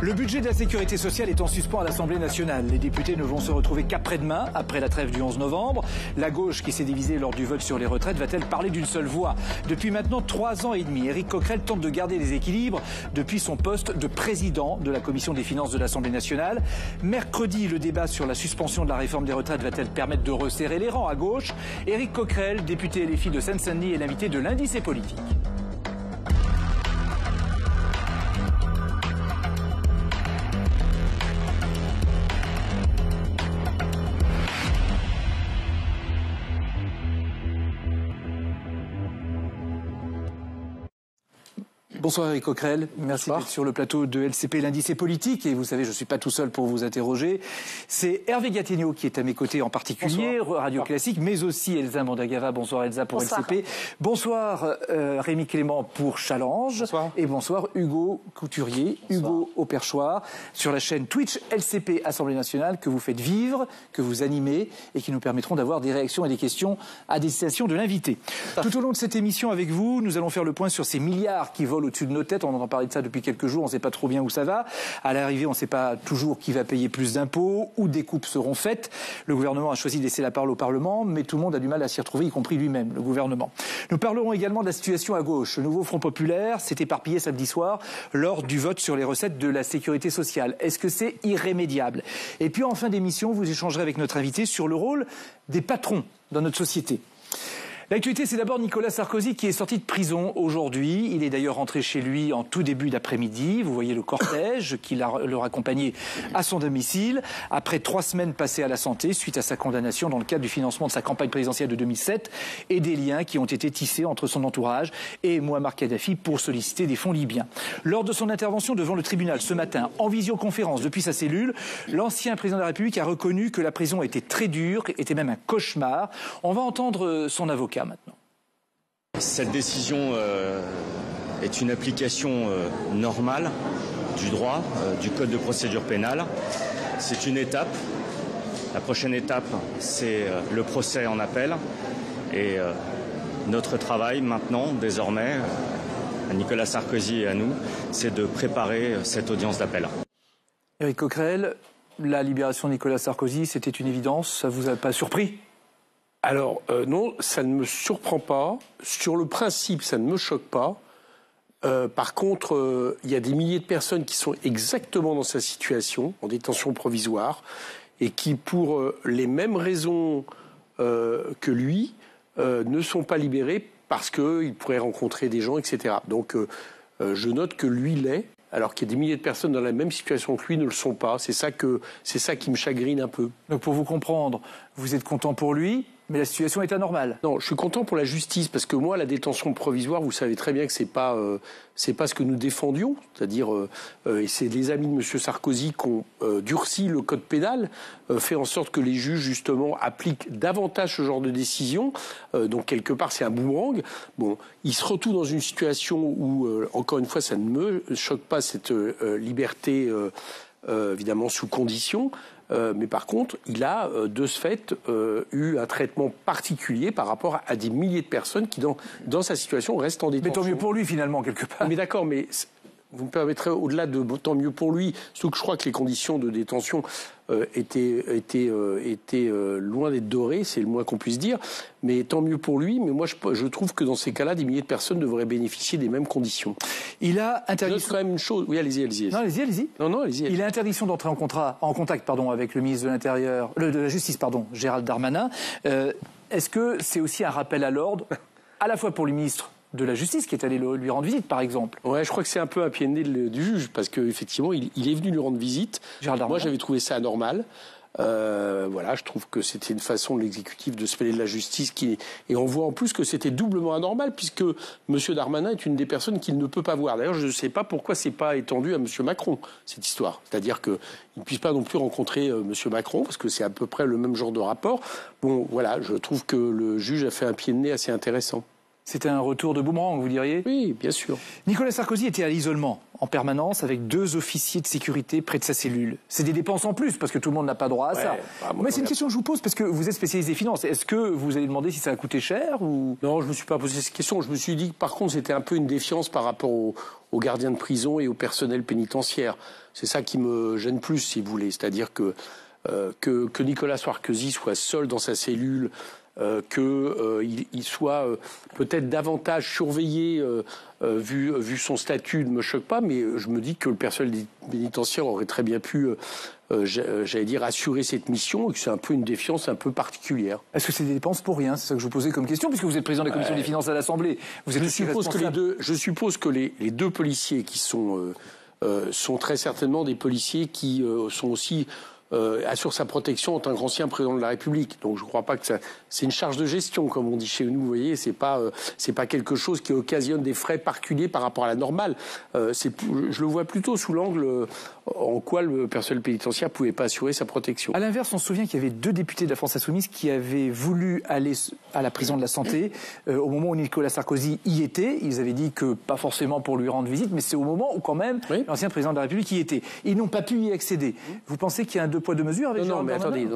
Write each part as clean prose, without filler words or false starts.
Le budget de la sécurité sociale est en suspens à l'Assemblée nationale. Les députés ne vont se retrouver qu'après-demain, après la trêve du 11 novembre. La gauche, qui s'est divisée lors du vote sur les retraites, va-t-elle parler d'une seule voix? Depuis maintenant 3 ans et demi, Éric Coquerel tente de garder les équilibres depuis son poste de président de la Commission des finances de l'Assemblée nationale. Mercredi, le débat sur la suspension de la réforme des retraites va-t-elle permettre de resserrer les rangs à gauche? Éric Coquerel, député LFI de Seine-Saint-Denis, est l'invité de l'Indice et politique. Bonsoir Éric Coquerel, merci d'être sur le plateau de LCP, l'Indice et politique. Et vous savez, je ne suis pas tout seul pour vous interroger. C'est Hervé Gattegno qui est à mes côtés en particulier, bonsoir. Radio Classique, mais aussi Elsa Mandagava. Bonsoir Elsa pour bonsoir. LCP. Bonsoir Rémi Clément pour Challenge. Bonsoir. Et bonsoir Hugo Couturier, bonsoir. Hugo au perchoir, sur la chaîne Twitch LCP Assemblée nationale que vous faites vivre, que vous animez et qui nous permettront d'avoir des réactions et des questions à destination de l'invité. Tout au long de cette émission avec vous, nous allons faire le point sur ces milliards qui volent au-dessus de nos têtes. On entend parler de ça depuis quelques jours, on ne sait pas trop bien où ça va. À l'arrivée, on ne sait pas toujours qui va payer plus d'impôts, où des coupes seront faites. Le gouvernement a choisi de laisser la parole au Parlement, mais tout le monde a du mal à s'y retrouver, y compris lui-même, le gouvernement. Nous parlerons également de la situation à gauche. Le nouveau Front populaire s'est éparpillé samedi soir lors du vote sur les recettes de la sécurité sociale. Est-ce que c'est irrémédiable? Et puis en fin d'émission, vous échangerez avec notre invité sur le rôle des patrons dans notre société. L'actualité, c'est d'abord Nicolas Sarkozy qui est sorti de prison aujourd'hui. Il est d'ailleurs rentré chez lui en tout début d'après-midi. Vous voyez le cortège qui le raccompagnait à son domicile. Après 3 semaines passées à la santé suite à sa condamnation dans le cadre du financement de sa campagne présidentielle de 2007 et des liens qui ont été tissés entre son entourage et Mouammar Kadhafi pour solliciter des fonds libyens. Lors de son intervention devant le tribunal ce matin, en visioconférence depuis sa cellule, l'ancien président de la République a reconnu que la prison était très dure, était même un cauchemar. On va entendre son avocat maintenant. Cette décision est une application normale du droit, du code de procédure pénale. C'est une étape. La prochaine étape, c'est le procès en appel. Et notre travail maintenant, désormais, à Nicolas Sarkozy et à nous, c'est de préparer cette audience d'appel. Éric Coquerel, la libération de Nicolas Sarkozy, c'était une évidence. Ça vous a pas surpris ? Alors non, ça ne me surprend pas. Sur le principe, ça ne me choque pas. Par contre, il y a des milliers de personnes qui sont exactement dans sa situation, en détention provisoire, et qui, pour les mêmes raisons que lui, ne sont pas libérées parce qu'ils pourraient rencontrer des gens, etc. Donc je note que lui l'est, alors qu'il y a des milliers de personnes dans la même situation que lui ne le sont pas. C'est ça qui me chagrine un peu. Donc pour vous comprendre, vous êtes content pour lui, mais la situation est anormale. Non, je suis content pour la justice, parce que moi, la détention provisoire, vous savez très bien que c'est pas ce que nous défendions. C'est-à-dire, et c'est les amis de M. Sarkozy qui ont durci le code pénal, fait en sorte que les juges, justement, appliquent davantage ce genre de décision. Donc, quelque part, c'est un boomerang. Bon, il se retrouve dans une situation où, encore une fois, ça ne me choque pas, cette liberté, évidemment, sous condition. Mais par contre, il a de ce fait eu un traitement particulier par rapport à des milliers de personnes qui, dans sa situation, restent en détention. Mais tant mieux pour lui, finalement, quelque part. Mais d'accord, mais vous me permettrez, au-delà de tant mieux pour lui, surtout que je crois que les conditions de détention étaient loin d'être dorées, c'est le moins qu'on puisse dire, mais tant mieux pour lui. Mais moi, je trouve que dans ces cas-là, des milliers de personnes devraient bénéficier des mêmes conditions. Il a interdiction. Quand même une chose. Oui, allez-y. Non, allez-y. Non, allez-y. Il a interdiction d'entrer en contact, avec le ministre de l'Intérieur, de la Justice, Gérald Darmanin. Est-ce que c'est aussi un rappel à l'ordre, à la fois pour le ministre de la Justice qui est allé lui rendre visite, par exemple? Ouais, je crois que c'est un peu un pied de nez du juge, parce qu'effectivement, il est venu lui rendre visite. Moi, j'avais trouvé ça anormal. Voilà, je trouve que c'était une façon de l'exécutif de se mêler de la justice et on voit en plus que c'était doublement anormal, puisque M. Darmanin est une des personnes qu'il ne peut pas voir. D'ailleurs, je ne sais pas pourquoi c'est pas étendu à M. Macron, cette histoire. C'est-à-dire qu'il ne puisse pas non plus rencontrer M. Macron, parce que c'est à peu près le même genre de rapport. Bon, voilà, je trouve que le juge a fait un pied de nez assez intéressant. C'était un retour de boomerang, vous diriez? Oui, bien sûr. Nicolas Sarkozy était à l'isolement, en permanence, avec 2 officiers de sécurité près de sa cellule. C'est des dépenses en plus, parce que tout le monde n'a pas droit à ça. Mais c'est une question que je vous pose, parce que vous êtes spécialiste des finances. Est-ce que vous allez demander si ça a coûté cher ou... Non, je ne me suis pas posé cette question. Je me suis dit que, par contre, c'était un peu une défiance par rapport aux gardiens de prison et au personnel pénitentiaire. C'est ça qui me gêne plus, si vous voulez. C'est-à-dire que Nicolas Sarkozy soit seul dans sa cellule, qu'il soit peut-être davantage surveillé vu son statut ne me choque pas, mais je me dis que le personnel pénitentiaire aurait très bien pu, j'allais dire, assurer cette mission, et que c'est un peu une défiance un peu particulière. Est-ce que c'est des dépenses pour rien? C'est ça que je vous posais comme question, puisque vous êtes président de la commission des finances à l'Assemblée. Vous êtes je suppose que les 2 policiers qui sont très certainement des policiers qui sont aussi... assure sa protection en tant qu'ancien président de la République. Donc je ne crois pas que c'est une charge de gestion, comme on dit chez nous. Vous voyez, c'est pas quelque chose qui occasionne des frais particuliers par rapport à la normale. Je le vois plutôt sous l'angle en quoi le personnel pénitentiaire pouvait pas assurer sa protection. À l'inverse, on se souvient qu'il y avait 2 députés de la France Insoumise qui avaient voulu aller à la prison de la Santé au moment où Nicolas Sarkozy y était. Ils avaient dit que pas forcément pour lui rendre visite, mais c'est au moment où quand même l'ancien président de la République y était. Ils n'ont pas pu y accéder. Vous pensez qu'il y a un 2 poids 2 mesures avec Non, mais attendez,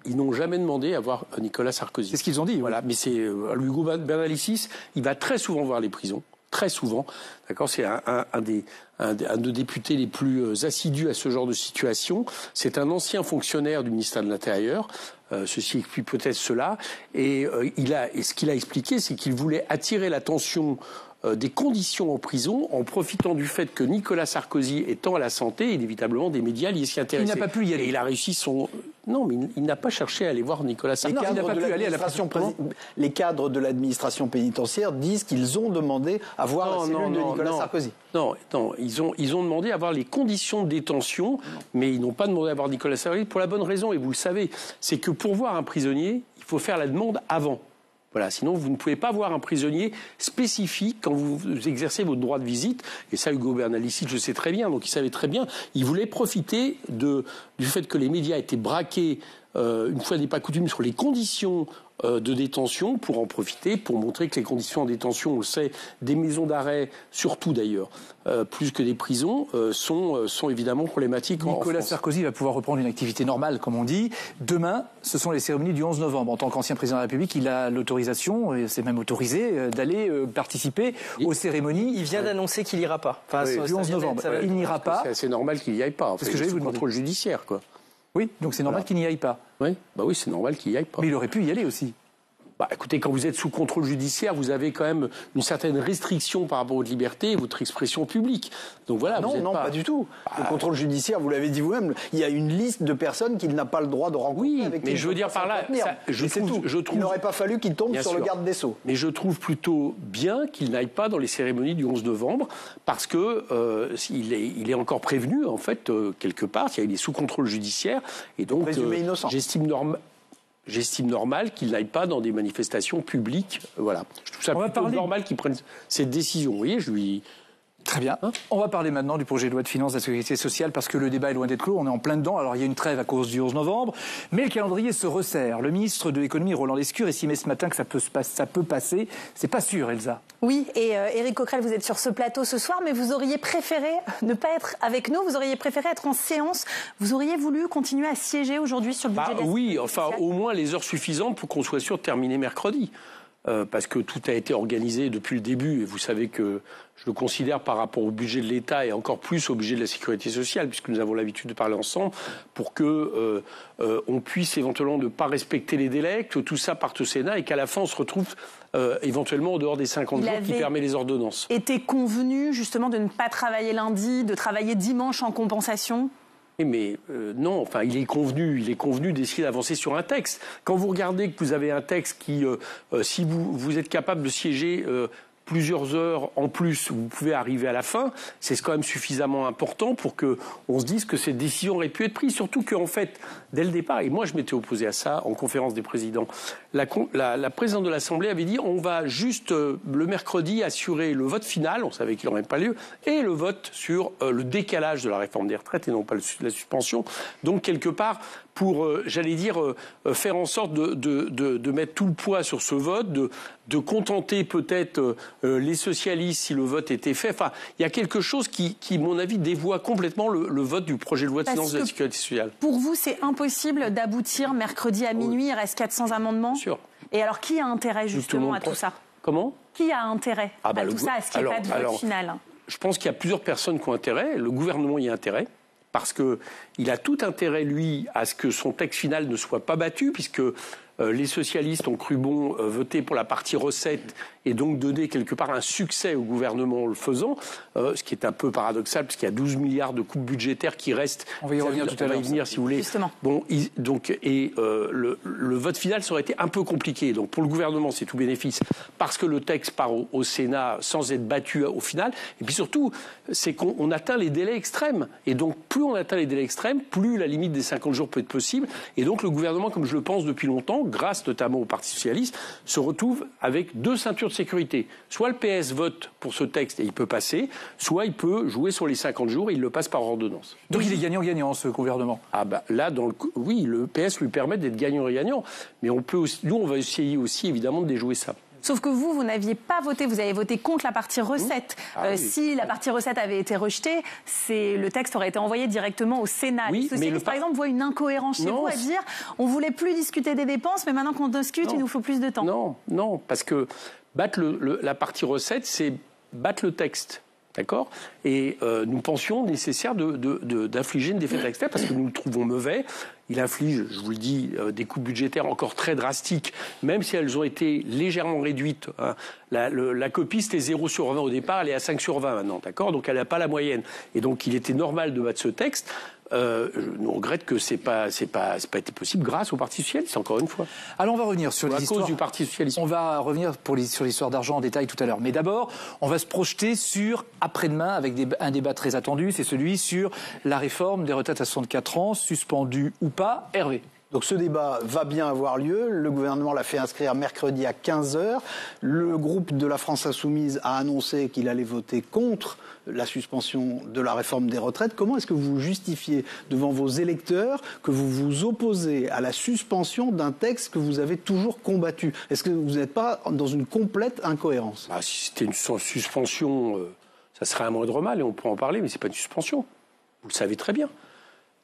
ils n'ont jamais demandé à voir Nicolas Sarkozy. C'est ce qu'ils ont dit. Voilà, mais c'est Hugo Bernalicis, il va très souvent voir les prisons, très souvent. D'accord, c'est un des députés les plus assidus à ce genre de situation. C'est un ancien fonctionnaire du ministère de l'Intérieur. Ceci explique peut-être cela. Et ce qu'il a expliqué, c'est qu'il voulait attirer l'attention des conditions en prison en profitant du fait que Nicolas Sarkozy étant à la santé, inévitablement des médias y s'y intéressaient. Il n'a pas pu y aller. Et il a réussi son... Non, mais il n'a pas cherché à aller voir Nicolas Sarkozy. Il n'a pas pu aller à la prison. Les cadres de l'administration pénitentiaire disent qu'ils ont demandé à voir la cellule de Nicolas Sarkozy. Non, ils ont demandé à voir les conditions de détention, mais ils n'ont pas demandé à voir Nicolas Sarkozy pour la bonne raison, et vous le savez, c'est que pour voir un prisonnier, il faut faire la demande avant. Voilà, sinon vous ne pouvez pas voir un prisonnier spécifique quand vous exercez votre droit de visite. Et ça, Hugo Bernalicis, je sais très bien. Donc il savait très bien. Il voulait profiter du fait que les médias étaient braqués, une fois n'est pas coutume, sur les conditions de détention, pour en profiter, pour montrer que les conditions en détention, on le sait, des maisons d'arrêt, surtout d'ailleurs, plus que des prisons, sont évidemment problématiques. Nicolas Sarkozy va pouvoir reprendre une activité normale, comme on dit. Demain, ce sont les cérémonies du 11 novembre. En tant qu'ancien président de la République, il a l'autorisation, et c'est même autorisé, d'aller participer aux cérémonies. Il vient d'annoncer qu'il n'ira pas. Enfin, du 11 novembre. Il n'ira pas. C'est normal qu'il n'y aille pas. Parce que j'avais vous demander. Contrôle judiciaire, quoi. Oui, donc c'est normal qu'il n'y aille pas. Oui, oui, c'est normal qu'il n'y aille pas. Mais il aurait pu y aller aussi. Écoutez, quand vous êtes sous contrôle judiciaire, vous avez quand même une certaine restriction par rapport à votre liberté et votre expression publique. Donc voilà, pas du tout. Le contrôle judiciaire, vous l'avez dit vous-même, il y a une liste de personnes qu'il n'a pas le droit de rencontrer. Oui, mais je veux dire par là, je trouve il n'aurait pas fallu qu'il tombe sur le garde des Sceaux. Mais je trouve plutôt bien qu'il n'aille pas dans les cérémonies du 11 novembre, parce que il est encore prévenu, en fait, quelque part. Il est sous contrôle judiciaire, et donc j'estime normal qu'il n'aille pas dans des manifestations publiques. Voilà. Je trouve ça plutôt normal qu'il prenne cette décision. Vous voyez, je lui... Très bien. On va parler maintenant du projet de loi de finances de la Sécurité sociale, parce que le débat est loin d'être clos, on est en plein dedans. Alors il y a une trêve à cause du 11 novembre, mais le calendrier se resserre. Le ministre de l'économie, Roland Lescure, estimait ce matin que ça peut passer. C'est pas sûr, Elsa. Oui, et Éric Coquerel, vous êtes sur ce plateau ce soir, mais vous auriez préféré ne pas être avec nous, vous auriez préféré être en séance, vous auriez voulu continuer à siéger aujourd'hui sur le budget de la Sécurité sociale. Au moins les heures suffisantes pour qu'on soit sûr de terminer mercredi. Parce que tout a été organisé depuis le début, et vous savez que je le considère par rapport au budget de l'État et encore plus au budget de la Sécurité sociale, puisque nous avons l'habitude de parler ensemble, pour que on puisse éventuellement ne pas respecter les délais, que tout ça parte au Sénat et qu'à la fin on se retrouve éventuellement en dehors des 50 jours qui permet les ordonnances. Était convenu justement de ne pas travailler lundi, de travailler dimanche en compensation ? Mais non, enfin, il est convenu d'essayer d'avancer sur un texte. Quand vous regardez que vous avez un texte qui, si vous êtes capable de siéger plusieurs heures en plus, vous pouvez arriver à la fin, c'est quand même suffisamment important pour qu'on se dise que cette décision aurait pu être prise. Surtout qu'en fait, dès le départ, et moi je m'étais opposé à ça en conférence des présidents, la présidente de l'Assemblée avait dit on va juste le mercredi assurer le vote final, on savait qu'il n'aurait pas lieu, et le vote sur le décalage de la réforme des retraites et non pas la suspension. Donc quelque part, pour j'allais dire, faire en sorte de mettre tout le poids sur ce vote, de contenter peut-être les socialistes si le vote était fait. Enfin, il y a quelque chose qui à mon avis, dévoie complètement le vote du projet de loi de finances de la sécurité sociale. Pour vous, c'est impossible d'aboutir mercredi à minuit, il reste 400 amendements. Bien sûr. Et alors, qui a intérêt justement à tout ça? Comment? Qui a intérêt à tout ça, à ce qu'il n'y ait pas de vote final? Je pense qu'il y a plusieurs personnes qui ont intérêt. Le gouvernement y a intérêt. Parce qu'il a tout intérêt, lui, à ce que son texte final ne soit pas battu, puisque les socialistes ont cru bon voter pour la partie recettes et donc donner quelque part un succès au gouvernement en le faisant, ce qui est un peu paradoxal, parce qu'il y a 12 milliards de coupes budgétaires qui restent. On va y revenir tout à l'heure. On va y venir, si vous voulez. Justement. Bon, le vote final, ça aurait été un peu compliqué. Donc pour le gouvernement, c'est tout bénéfice, parce que le texte part au Sénat sans être battu au final. Et puis surtout, c'est qu'on atteint les délais extrêmes. Et donc plus on atteint les délais extrêmes, plus la limite des 50 jours peut être possible. Et donc le gouvernement, comme je le pense depuis longtemps, grâce notamment au Parti socialiste, se retrouve avec deux ceintures de sécurité. Soit le PS vote pour ce texte et il peut passer, soit il peut jouer sur les 50 jours et il le passe par ordonnance. Donc il est gagnant-gagnant, ce gouvernement? Ah bah là, oui, le PS lui permet d'être gagnant-gagnant. Mais on peut aussi, nous, on va essayer aussi évidemment de déjouer ça. Sauf que vous n'aviez pas voté, vous avez voté contre la partie recette. Oui. Si la partie recette avait été rejetée, le texte aurait été envoyé directement au Sénat. Oui, les socialistes, par exemple, voient une incohérence chez vous à dire on voulait plus discuter des dépenses, mais maintenant qu'on discute, il nous faut plus de temps. Non, parce que battre la partie recette, c'est battre le texte. D'accord? Et nous pensions nécessaire d'infliger une défaite externe parce que nous le trouvons mauvais. Il inflige, je vous le dis, des coupes budgétaires encore très drastiques, même si elles ont été légèrement réduites. Hein. La copie, c'était 0/20 au départ, elle est à 5/20 maintenant, d'accord? Donc elle n'a pas la moyenne. Et donc il était normal de battre ce texte. Nous regrette que c'est pas été possible grâce au Parti socialiste, encore une fois. Alors on va revenir sur les histoires. À cause du Parti socialiste. On va revenir sur l'histoire d'argent en détail tout à l'heure. Mais d'abord, on va se projeter sur après-demain avec un débat très attendu, c'est celui sur la réforme des retraites à 64 ans, suspendue ou pas. Hervé. Donc ce débat va bien avoir lieu. Le gouvernement l'a fait inscrire mercredi à 15h. Le groupe de la France Insoumise a annoncé qu'il allait voter contre la suspension de la réforme des retraites. Comment est-ce que vous justifiez devant vos électeurs que vous vous opposez à la suspension d'un texte que vous avez toujours combattu? Est-ce que vous n'êtes pas dans une complète incohérence? Si c'était une suspension, ça serait un moindre mal et on pourrait en parler, mais ce n'est pas une suspension. Vous le savez très bien.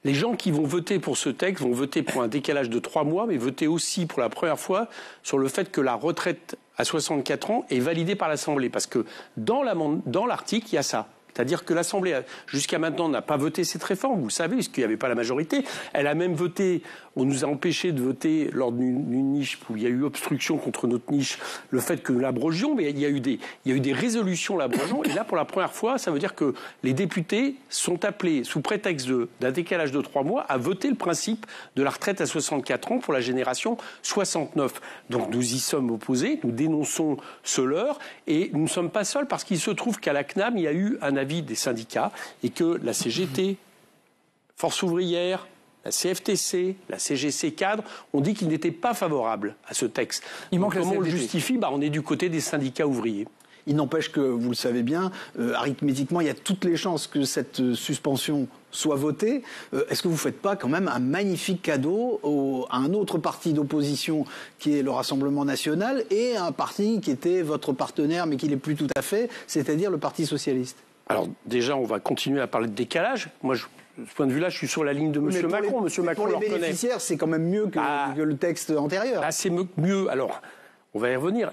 Les gens qui vont voter pour ce texte vont voter pour un décalage de 3 mois, mais voter aussi pour la première fois sur le fait que la retraite à 64 ans est validée par l'Assemblée. Parce que dans l'article, il y a ça. C'est-à-dire que l'Assemblée, jusqu'à maintenant, n'a pas voté cette réforme, vous le savez, puisqu'il n'y avait pas la majorité. Elle a même voté, on nous a empêchés de voter lors d'une niche où il y a eu obstruction contre notre niche, le fait que nous l'abrogions, mais il y a eu des résolutions l'abrogeant. Et là, pour la première fois, ça veut dire que les députés sont appelés, sous prétexte d'un décalage de 3 mois, à voter le principe de la retraite à 64 ans pour la génération 69. Donc nous y sommes opposés, nous dénonçons ce leurre, et nous ne sommes pas seuls parce qu'il se trouve qu'à la CNAM, il y a eu un avis des syndicats et que la CGT, Force ouvrière, la CFTC, la CGC cadre ont dit qu'ils n'étaient pas favorables à ce texte. Comment on le justifie? On est du côté des syndicats ouvriers. Il n'empêche que, vous le savez bien, arithmétiquement, il y a toutes les chances que cette suspension soit votée. Est-ce que vous ne faites pas quand même un magnifique cadeau à un autre parti d'opposition qui est le Rassemblement national et un parti qui était votre partenaire mais qui ne l'est plus tout à fait, c'est-à-dire le Parti socialiste? Alors déjà, on va continuer à parler de décalage. Moi, de ce point de vue-là, je suis sur la ligne de M. Macron. Monsieur Macron, pour les bénéficiaires, c'est quand même mieux que le texte antérieur. C'est mieux. Alors, on va y revenir.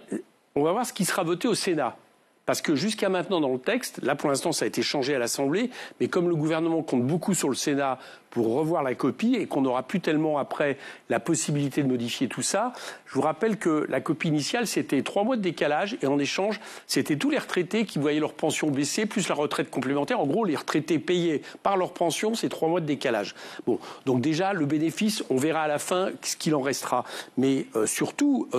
On va voir ce qui sera voté au Sénat. Parce que jusqu'à maintenant, dans le texte, là pour l'instant ça a été changé à l'Assemblée, mais comme le gouvernement compte beaucoup sur le Sénat pour revoir la copie et qu'on n'aura plus tellement après la possibilité de modifier tout ça, je vous rappelle que la copie initiale c'était 3 mois de décalage et en échange c'était tous les retraités qui voyaient leur pension baisser plus la retraite complémentaire. En gros, les retraités payés par leur pension, c'est 3 mois de décalage. Bon, donc déjà le bénéfice, on verra à la fin ce qu'il en restera. Mais surtout,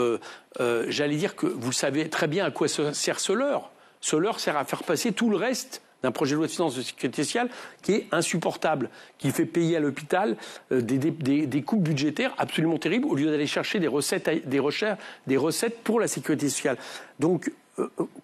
j'allais dire que vous savez très bien à quoi sert ce leurre. Ce leurre sert à faire passer tout le reste d'un projet de loi de finances de sécurité sociale qui est insupportable, qui fait payer à l'hôpital des coupes budgétaires absolument terribles au lieu d'aller chercher des recettes pour la sécurité sociale. Donc,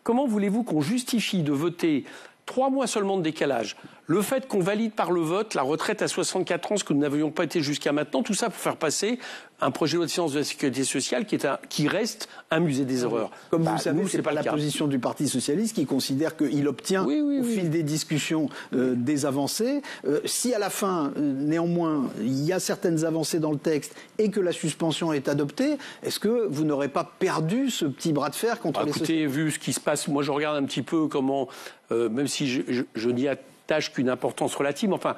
comment voulez-vous qu'on justifie de voter 3 mois seulement de décalage, Le fait qu'on valide par le vote la retraite à 64 ans, ce que nous n'avions pas été jusqu'à maintenant, tout ça pour faire passer un projet de loi de finances de la sécurité sociale qui reste un musée des horreurs. Comme vous le savez, c'est pas la position du Parti socialiste qui considère qu'il obtient au fil des discussions des avancées. Si à la fin, néanmoins, il y a certaines avancées dans le texte et que la suspension est adoptée, est-ce que vous n'aurez pas perdu ce petit bras de fer contre les socialistes ? Écoutez, vu ce qui se passe, moi je regarde un petit peu comment, même si je n'y attache qu'une importance relative, enfin,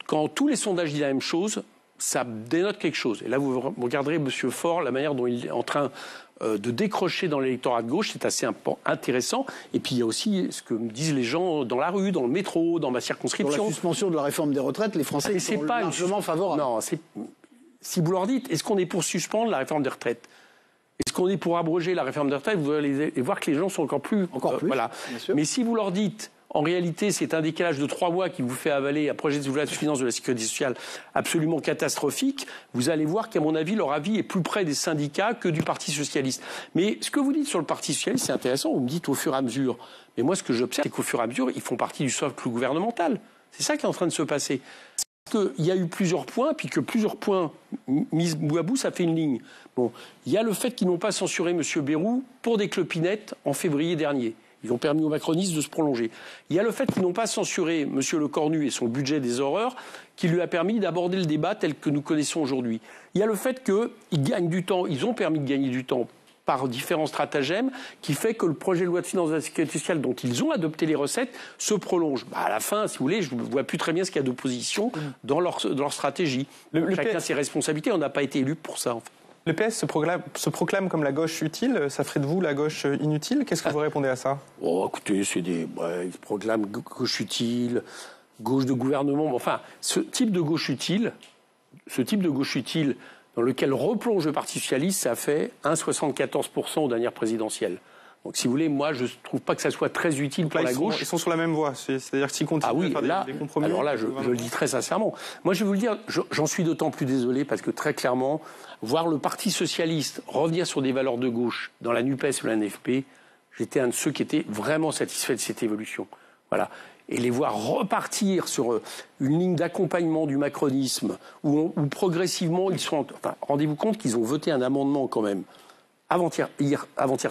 quand tous les sondages disent la même chose, ça dénote quelque chose. Et là, vous regarderez M. Faure, la manière dont il est en train de décrocher dans l'électorat de gauche, c'est assez intéressant. Et puis il y a aussi ce que me disent les gens dans la rue, dans le métro, dans ma circonscription. Pour la suspension de la réforme des retraites, les Français sont largement favorables. Non, si vous leur dites, est-ce qu'on est pour suspendre la réforme des retraites ? Est-ce qu'on est pour abroger la réforme des retraites ? Vous allez voir que les gens sont encore plus. Voilà. Mais si vous leur dites, en réalité, c'est un décalage de 3 mois qui vous fait avaler un projet de loi de finances de la sécurité sociale absolument catastrophique, vous allez voir qu'à mon avis, leur avis est plus près des syndicats que du Parti socialiste. Mais ce que vous dites sur le Parti socialiste, c'est intéressant. Vous me dites au fur et à mesure. Mais moi, ce que j'observe, c'est qu'au fur et à mesure, ils font partie du socle gouvernemental. C'est ça qui est en train de se passer. Parce qu'il y a eu plusieurs points, puis que plusieurs points mis bout à bout, ça fait une ligne. Bon, il y a le fait qu'ils n'ont pas censuré M. Bayrou pour des clopinettes en février dernier. Ils ont permis aux macronistes de se prolonger. Il y a le fait qu'ils n'ont pas censuré M. Lecornu et son budget des horreurs, qui lui a permis d'aborder le débat tel que nous connaissons aujourd'hui. Il y a le fait qu'ils gagnent du temps, ils ont permis de gagner du temps par différents stratagèmes, qui fait que le projet de loi de finances de la sécurité sociale, dont ils ont adopté les recettes, se prolonge. À la fin, si vous voulez, je ne vois plus très bien ce qu'il y a d'opposition dans leur stratégie. Chacun ses responsabilités, on n'a pas été élu pour ça, en fait. Le PS se proclame comme la gauche utile. Ça ferait de vous la gauche inutile. Qu'est-ce que vous répondez à ça ? Oh, écoutez, ils se proclament gauche utile, gauche de gouvernement. Enfin, ce type de gauche utile dans lequel replonge le Parti socialiste, ça fait 1,74% aux dernières présidentielles. Donc, si vous voulez, moi, je ne trouve pas que ça soit très utile pour la gauche. Ils sont sur la même voie. C'est-à-dire que s'ils continuent à faire des compromis... Alors là, je le dis très sincèrement. Moi, je vais vous le dire, j'en suis d'autant plus désolé parce que très clairement, voir le Parti socialiste revenir sur des valeurs de gauche dans la NUPES ou la NFP, j'étais un de ceux qui étaient vraiment satisfaits de cette évolution. Voilà. Et les voir repartir sur une ligne d'accompagnement du macronisme où progressivement ils sont... Enfin, rendez-vous compte qu'ils ont voté un amendement quand même avant-hier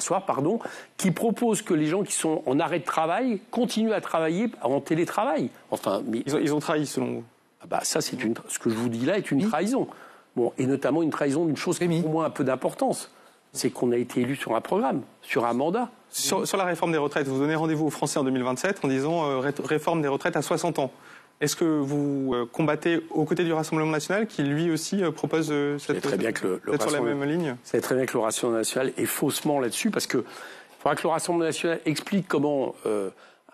soir, qui propose que les gens qui sont en arrêt de travail continuent à travailler en télétravail. Enfin, mais... Ils ont trahi, selon vous. Ça, ce que je vous dis là est une trahison. Bon, et notamment une trahison d'une chose qui a pour moi un peu d'importance. C'est qu'on a été élu sur un programme, sur un mandat. Sur la réforme des retraites, vous donnez rendez-vous aux Français en 2027 en disant réforme des retraites à 60 ans. Est-ce que vous combattez aux côtés du Rassemblement national qui, lui aussi, propose cette sur la même ligne ? Vous savez très bien que le Rassemblement national est faussement là-dessus, parce qu'il faudra que le Rassemblement national explique comment,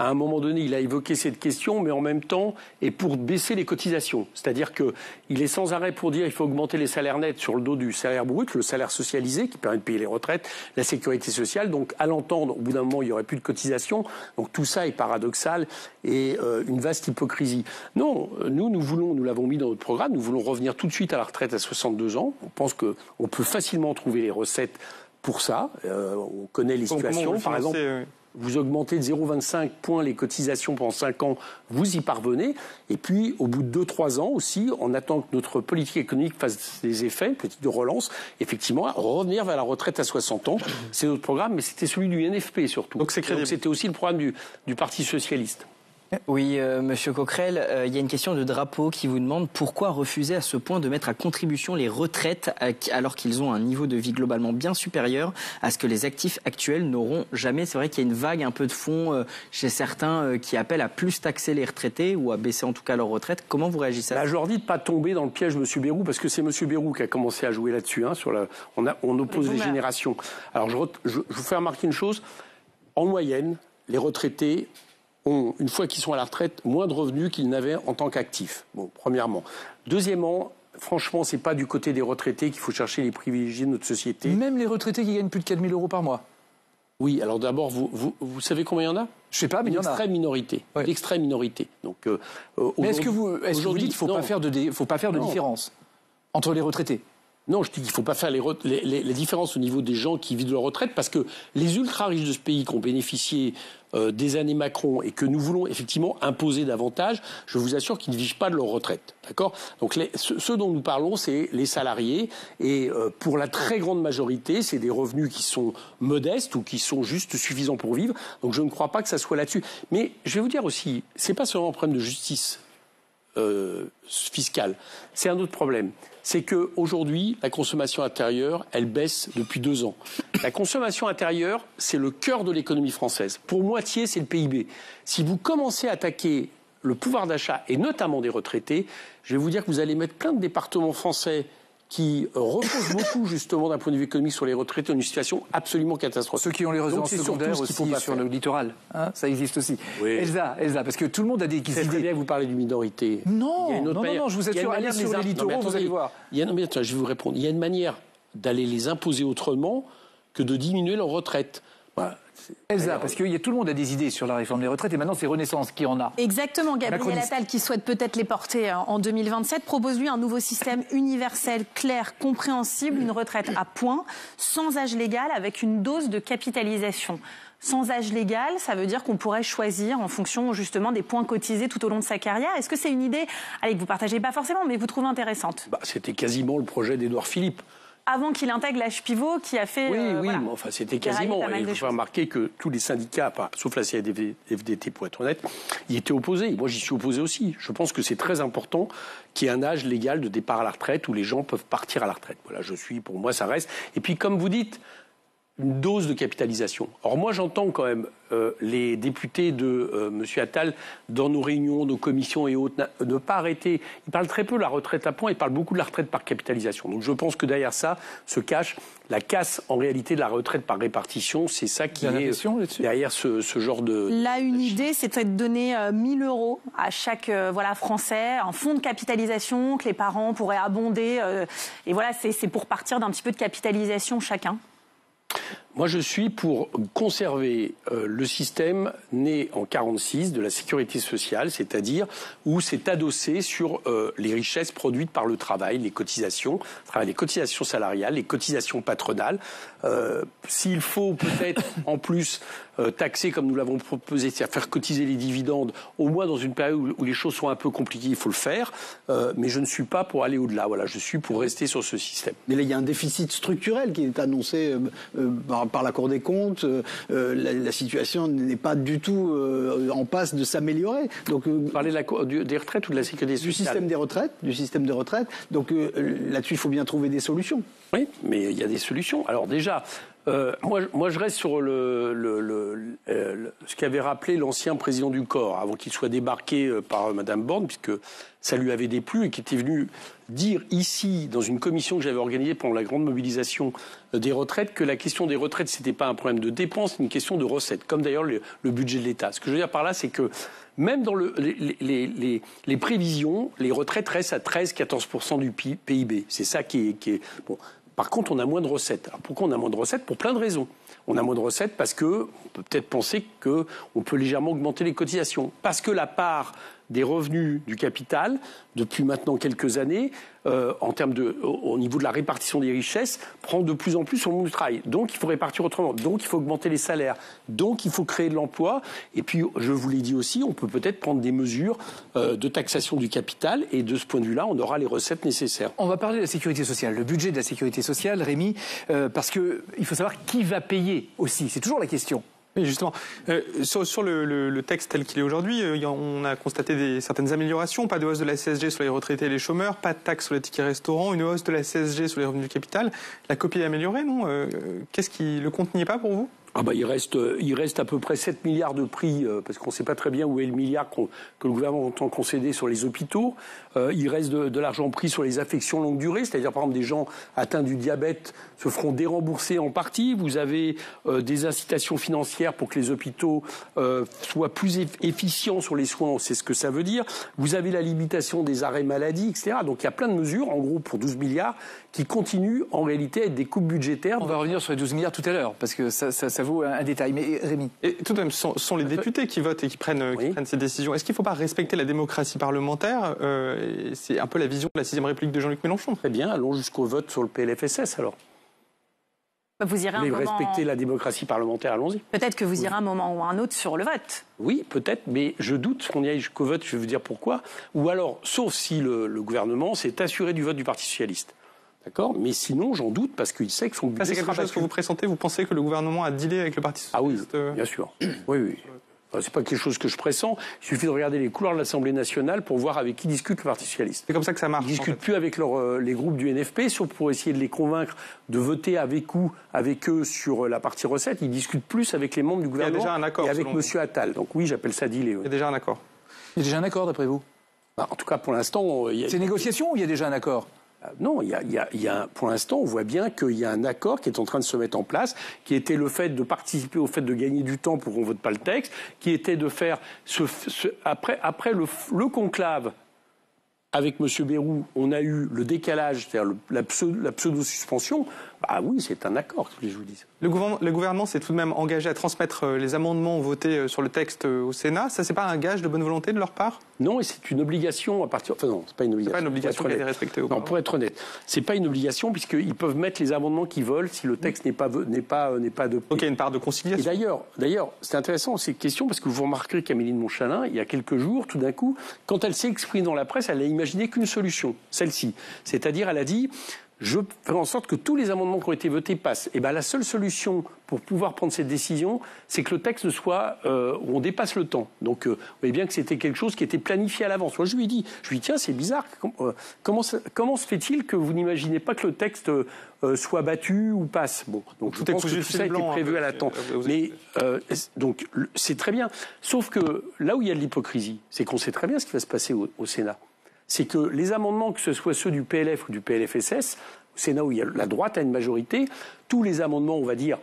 à un moment donné, il a évoqué cette question, mais en même temps, et pour baisser les cotisations. C'est-à-dire qu'il est sans arrêt pour dire qu'il faut augmenter les salaires nets sur le dos du salaire brut, le salaire socialisé, qui permet de payer les retraites, la sécurité sociale. Donc, à l'entendre, au bout d'un moment, il n'y aurait plus de cotisations. Donc, tout ça est paradoxal et une vaste hypocrisie. Non, nous l'avons mis dans notre programme, nous voulons revenir tout de suite à la retraite à 62 ans. On pense qu'on peut facilement trouver les recettes pour ça. On connaît les situations. Par exemple, vous augmentez de 0,25 points les cotisations pendant 5 ans, vous y parvenez. Et puis, au bout de 2-3 ans aussi, on attend que notre politique économique fasse des effets, une politique de relance, effectivement, revenir vers la retraite à 60 ans. C'est notre programme, mais c'était celui du NFP surtout. Donc c'était aussi le programme du Parti socialiste. Oui, Monsieur Coquerel, il y a une question de Drapeau qui vous demande pourquoi refuser à ce point de mettre à contribution les retraites alors qu'ils ont un niveau de vie globalement bien supérieur à ce que les actifs actuels n'auront jamais. C'est vrai qu'il y a une vague un peu de fond chez certains qui appellent à plus taxer les retraités ou à baisser en tout cas leur retraite. Comment vous réagissez à ça ? Je leur dis de ne pas tomber dans le piège de M. Bayrou, parce que c'est M. Bayrou qui a commencé à jouer là-dessus. On oppose les générations. Alors je vous fais remarquer une chose. En moyenne, les retraités ont, une fois qu'ils sont à la retraite, moins de revenus qu'ils n'avaient en tant qu'actifs. Bon, premièrement. Deuxièmement, franchement, c'est pas du côté des retraités qu'il faut chercher les privilégiés de notre société. Même les retraités qui gagnent plus de 4 000 € par mois. Oui, alors d'abord, vous savez combien il y en a ? Je sais pas, mais il y en a. L'extrême minorité. Ouais. L'extrême minorité. Donc, mais est-ce que vous dites qu'il ne faut pas faire de différence entre les retraités ? Non, je dis qu'il ne faut pas faire les différences au niveau des gens qui vivent de leur retraite, parce que les ultra-riches de ce pays qui ont bénéficié des années Macron et que nous voulons effectivement imposer davantage, je vous assure qu'ils ne vivent pas de leur retraite. D'accord ? Donc ceux dont nous parlons, c'est les salariés, et pour la très grande majorité, c'est des revenus qui sont modestes ou qui sont juste suffisants pour vivre. Donc je ne crois pas que ça soit là-dessus. Mais je vais vous dire aussi, c'est pas seulement un problème de justice fiscale, c'est un autre problème. C'est qu'aujourd'hui, la consommation intérieure, elle baisse depuis 2 ans. La consommation intérieure, c'est le cœur de l'économie française. Pour moitié, c'est le PIB. Si vous commencez à attaquer le pouvoir d'achat, et notamment des retraités, je vais vous dire que vous allez mettre plein de départements français qui reposent beaucoup, justement, d'un point de vue économique sur les retraités, dans une situation absolument catastrophique. Ceux qui ont les résidences secondaires aussi sur le littoral, hein, ça existe aussi. Oui. Elsa, parce que tout le monde a des idées. C'est très bien que vous parlez d'une minorité. Non, je vous assure, allez sur les littoraux, vous allez voir. Je vais vous répondre. Il y a une manière d'aller les imposer autrement que de diminuer leur retraite. Elsa, parce que tout le monde a des idées sur la réforme des retraites et maintenant c'est Renaissance qui en a. Exactement, Gabriel Attal, qui souhaite peut-être les porter en 2027, propose lui un nouveau système universel, clair, compréhensible, une retraite à points, sans âge légal, avec une dose de capitalisation. Sans âge légal, ça veut dire qu'on pourrait choisir en fonction justement des points cotisés tout au long de sa carrière. Est-ce que c'est une idée que vous ne partagez pas forcément, mais vous trouvez intéressante ? C'était quasiment le projet d'Édouard Philippe. Avant qu'il intègre l'âge pivot qui a fait... Oui, mais enfin, c'était quasiment. Et il faut faire remarquer que tous les syndicats, sauf la CFDT pour être honnête, y étaient opposés. Moi, j'y suis opposé aussi. Je pense que c'est très important qu'il y ait un âge légal de départ à la retraite où les gens peuvent partir à la retraite. Voilà, pour moi, ça reste. Et puis, comme vous dites, une dose de capitalisation. Or, moi, j'entends quand même les députés de M. Attal, dans nos réunions, nos commissions et autres, ne pas arrêter. Ils parlent très peu de la retraite à points, ils parlent beaucoup de la retraite par capitalisation. Donc je pense que derrière ça se cache la casse, en réalité, de la retraite par répartition. C'est ça qui est derrière ce genre de... Là, une idée, c'est de donner 1 000 € à chaque Français, un fonds de capitalisation que les parents pourraient abonder. Et voilà, c'est pour partir d'un petit peu de capitalisation chacun. Moi, je suis pour conserver le système né en 1946 de la sécurité sociale, c'est-à-dire où c'est adossé sur les richesses produites par le travail, les cotisations salariales, les cotisations patronales. S'il faut peut-être en plus taxer, comme nous l'avons proposé, c'est-à-dire faire cotiser les dividendes, au moins dans une période où les choses sont un peu compliquées, il faut le faire. Mais je ne suis pas pour aller au-delà. Voilà, je suis pour rester sur ce système. Mais là, il y a un déficit structurel qui est annoncé par la Cour des comptes. La situation n'est pas du tout en passe de s'améliorer. Donc, vous parlez des retraites ou de la sécurité sociale ? Du système des retraites. Donc là-dessus, il faut bien trouver des solutions. Oui, mais il y a des solutions. Alors déjà, moi, je reste sur ce qu'avait rappelé l'ancien président du corps, avant qu'il soit débarqué par Mme Borne, puisque ça lui avait déplu, et qui était venu dire ici, dans une commission que j'avais organisée pendant la grande mobilisation des retraites, que la question des retraites, c'était pas un problème de dépenses, mais une question de recettes, comme d'ailleurs le budget de l'État. Ce que je veux dire par là, c'est que même dans les prévisions, les retraites restent à 13-14% du PIB. C'est ça qui est bon. Par contre, on a moins de recettes. Alors pourquoi on a moins de recettes ? Pour plein de raisons. On a moins de recettes parce qu'on peut peut-être penser qu'on peut légèrement augmenter les cotisations. Parce que la part des revenus du capital, depuis maintenant quelques années, au niveau de la répartition des richesses, prend de plus en plus sur le monde du travail. Donc il faut répartir autrement. Donc il faut augmenter les salaires. Donc il faut créer de l'emploi. Et puis, je vous l'ai dit aussi, on peut peut-être prendre des mesures de taxation du capital. Et de ce point de vue-là, on aura les recettes nécessaires. On va parler de la sécurité sociale, le budget de la sécurité sociale, Rémi, parce qu'il faut savoir qui va payer aussi. C'est toujours la question. Oui, justement. Sur le texte tel qu'il est aujourd'hui, on a constaté certaines améliorations. Pas de hausse de la CSG sur les retraités et les chômeurs, pas de taxe sur les tickets restaurants, une hausse de la CSG sur les revenus du capital. La copie est améliorée, non ? Qu'est-ce qui le compte n'y est pas pour vous ? Il reste à peu près 7 milliards de prix, parce qu'on ne sait pas très bien où est le milliard que le gouvernement entend concéder sur les hôpitaux. Il reste de l'argent pris sur les affections longue durée, c'est-à-dire par exemple des gens atteints du diabète se feront dérembourser en partie. Vous avez des incitations financières pour que les hôpitaux soient plus efficients sur les soins, on sait ce que ça veut dire. Vous avez la limitation des arrêts maladie, etc. Donc il y a plein de mesures, en gros pour 12 milliards, qui continuent en réalité à être des coupes budgétaires. On va revenir sur les 12 milliards tout à l'heure, parce que ça vaut un détail. Mais Rémi. Et tout de même, ce sont les députés qui votent et qui prennent ces décisions. Est-ce qu'il ne faut pas respecter la démocratie parlementaire? C'est un peu la vision de la 6e République de Jean-Luc Mélenchon. Très bien, allons jusqu'au vote sur le PLFSS alors. Vous irez un moment... respecter la démocratie parlementaire, allons-y. Peut-être que vous irez un moment ou un autre sur le vote. Oui, peut-être, mais je doute qu'on y aille jusqu'au vote, je vais vous dire pourquoi. Ou alors, sauf si le gouvernement s'est assuré du vote du Parti socialiste. D'accord? Mais sinon, j'en doute parce qu'il sait que son budget... C'est quelque chose que vous pressentez? Vous pensez que le gouvernement a dealé avec le Parti socialiste? Ah oui, bien sûr. Oui. C'est pas quelque chose que je pressens. Il suffit de regarder les couloirs de l'Assemblée nationale pour voir avec qui discute le Parti socialiste. C'est comme ça que ça marche. Ils discutent plus avec les groupes du NFP, sauf pour essayer de les convaincre de voter avec eux sur la partie recette. Ils discutent plus avec les membres du gouvernement. Il y a déjà un accord, et avec M. Attal. Donc oui, j'appelle ça dealer. Il y a déjà un accord. Il y a déjà un accord, d'après vous? En tout cas, pour l'instant... C'est négociation ou il y a déjà un accord? Non, pour l'instant, on voit bien qu'il y a un accord qui est en train de se mettre en place, qui était le fait de participer au fait de gagner du temps pour qu'on ne vote pas le texte, qui était de faire après le conclave avec M. Bayrou, on a eu le décalage, c'est-à-dire la pseudo-suspension. Bah oui, c'est un accord, que je vous dis. Le gouvernement s'est tout de même engagé à transmettre les amendements votés sur le texte au Sénat. Ça, c'est pas un gage de bonne volonté de leur part? Non, et c'est une obligation à partir... Enfin non, c'est pas une obligation. C'est pas une obligation qui a été respectée au Non, pour être honnête, c'est pas une obligation puisqu'ils peuvent mettre les amendements qu'ils veulent si le texte n'est pas adopté. Donc il y a une part de conciliation. Et d'ailleurs, c'est intéressant ces questions parce que vous remarquerez qu'Amélie de Montchalin, il y a quelques jours, tout d'un coup, quand elle s'est exprimée dans la presse, elle n'a imaginé qu'une solution, celle-ci. C'est-à-dire, elle a dit... Je fais en sorte que tous les amendements qui ont été votés passent. Et bien, la seule solution pour pouvoir prendre cette décision, c'est que le texte soit où on dépasse le temps. Donc, vous voyez bien que c'était quelque chose qui était planifié à l'avance. Moi, je lui dis, tiens, c'est bizarre. Comment se fait-il que vous n'imaginez pas que le texte soit battu ou passe? Bon, donc je pense que tout ça a été prévu à l'attente. Mais donc, c'est très bien. Sauf que là où il y a de l'hypocrisie, c'est qu'on sait très bien ce qui va se passer au Sénat. C'est que les amendements, que ce soit ceux du PLF ou du PLFSS, au Sénat où il y a la droite a une majorité, tous les amendements, on va dire,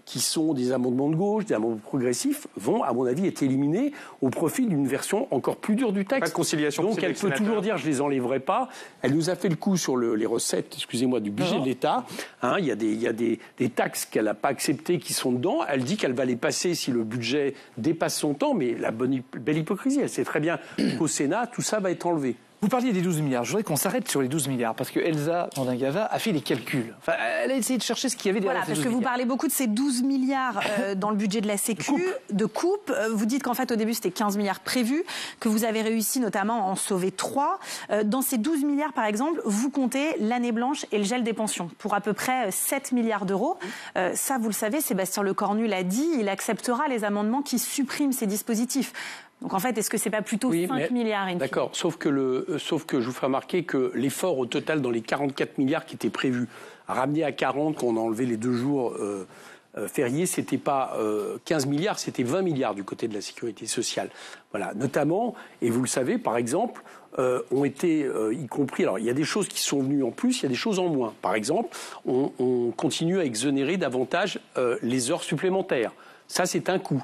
qui sont des amendements de gauche, des amendements progressifs, vont, à mon avis, être éliminés au profit d'une version encore plus dure du texte. Pas de conciliation. Donc elle peut toujours dire je les enlèverai pas. Elle nous a fait le coup sur les recettes, excusez-moi, du budget de l'État. Il y a des taxes qu'elle n'a pas acceptées qui sont dedans. Elle dit qu'elle va les passer si le budget dépasse son temps, mais la belle hypocrisie. Elle sait très bien qu'au Sénat, tout ça va être enlevé. Vous parliez des 12 milliards. Je voudrais qu'on s'arrête sur les 12 milliards parce que Elsa Mandingava a fait des calculs. Enfin, elle a essayé de chercher ce qu'il y avait derrière ces 12 milliards. Parce que vous parlez beaucoup de ces 12 milliards dans le budget de la Sécu, de coupe. Vous dites qu'en fait, au début, c'était 15 milliards prévus, que vous avez réussi notamment à en sauver 3. Dans ces 12 milliards, par exemple, vous comptez l'année blanche et le gel des pensions pour à peu près 7 milliards d'euros. Ça, vous le savez, Sébastien Lecornu l'a dit, il acceptera les amendements qui suppriment ces dispositifs. Donc en fait, est-ce que c'est pas plutôt 5 milliards? D'accord, sauf que je vous ferai remarquer que l'effort au total dans les 44 milliards qui étaient prévus, ramené à 40, qu'on a enlevé les 2 jours fériés, c'était pas 15 milliards, c'était 20 milliards du côté de la sécurité sociale. Voilà, notamment, et vous le savez, par exemple, ont été, y compris, alors il y a des choses qui sont venues en plus, il y a des choses en moins. Par exemple, on continue à exonérer davantage les heures supplémentaires. Ça, c'est un coût.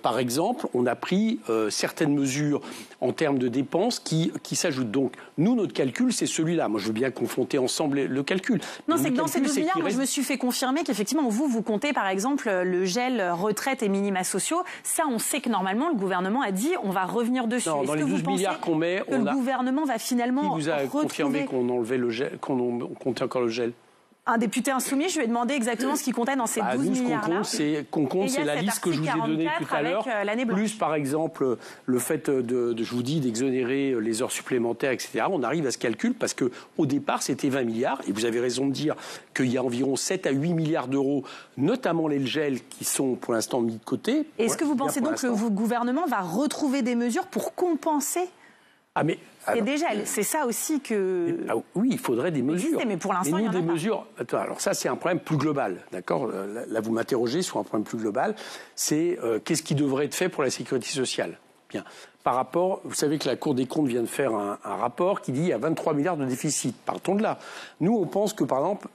Par exemple, on a pris certaines mesures en termes de dépenses qui s'ajoutent. Donc, nous, notre calcul, c'est celui-là. Moi, je veux bien confronter ensemble le calcul. Non, c'est que dans ces 12 milliards, moi, je me suis fait confirmer qu'effectivement, vous comptez, par exemple, le gel retraite et minima sociaux. Ça, on sait que normalement, le gouvernement a dit on va revenir dessus. Non, dans les 12 milliards qu'on met, le gouvernement va finalement Qui vous a confirmé qu'on enlevait le gel, qu'on comptait encore le gel? Un député insoumis, je lui ai demandé exactement ce qui comptait dans ces 12 milliards-là. Qu'on compte, c'est la liste que je vous ai donnée tout à l'heure. Plus, par exemple, le fait je vous dis, d'exonérer les heures supplémentaires, etc. On arrive à ce calcul parce qu'au départ, c'était 20 milliards. Et vous avez raison de dire qu'il y a environ 7 à 8 milliards d'euros, notamment les gels, qui sont pour l'instant mis de côté. Est-ce que vous pensez donc que le gouvernement va retrouver des mesures pour compenser c'est déjà, c'est ça aussi que... oui, il faudrait des mesures. Mais pour l'instant, il y en a pas. Mesures... Attends, alors ça, c'est un problème plus global, d'accord? Là, vous m'interrogez sur un problème plus global. C'est qu'est-ce qui devrait être fait pour la sécurité sociale? Bien. Par rapport, vous savez que la Cour des comptes vient de faire un rapport qui dit qu'il y a 23 milliards de déficit. Partons de là. Nous, on pense que, par exemple,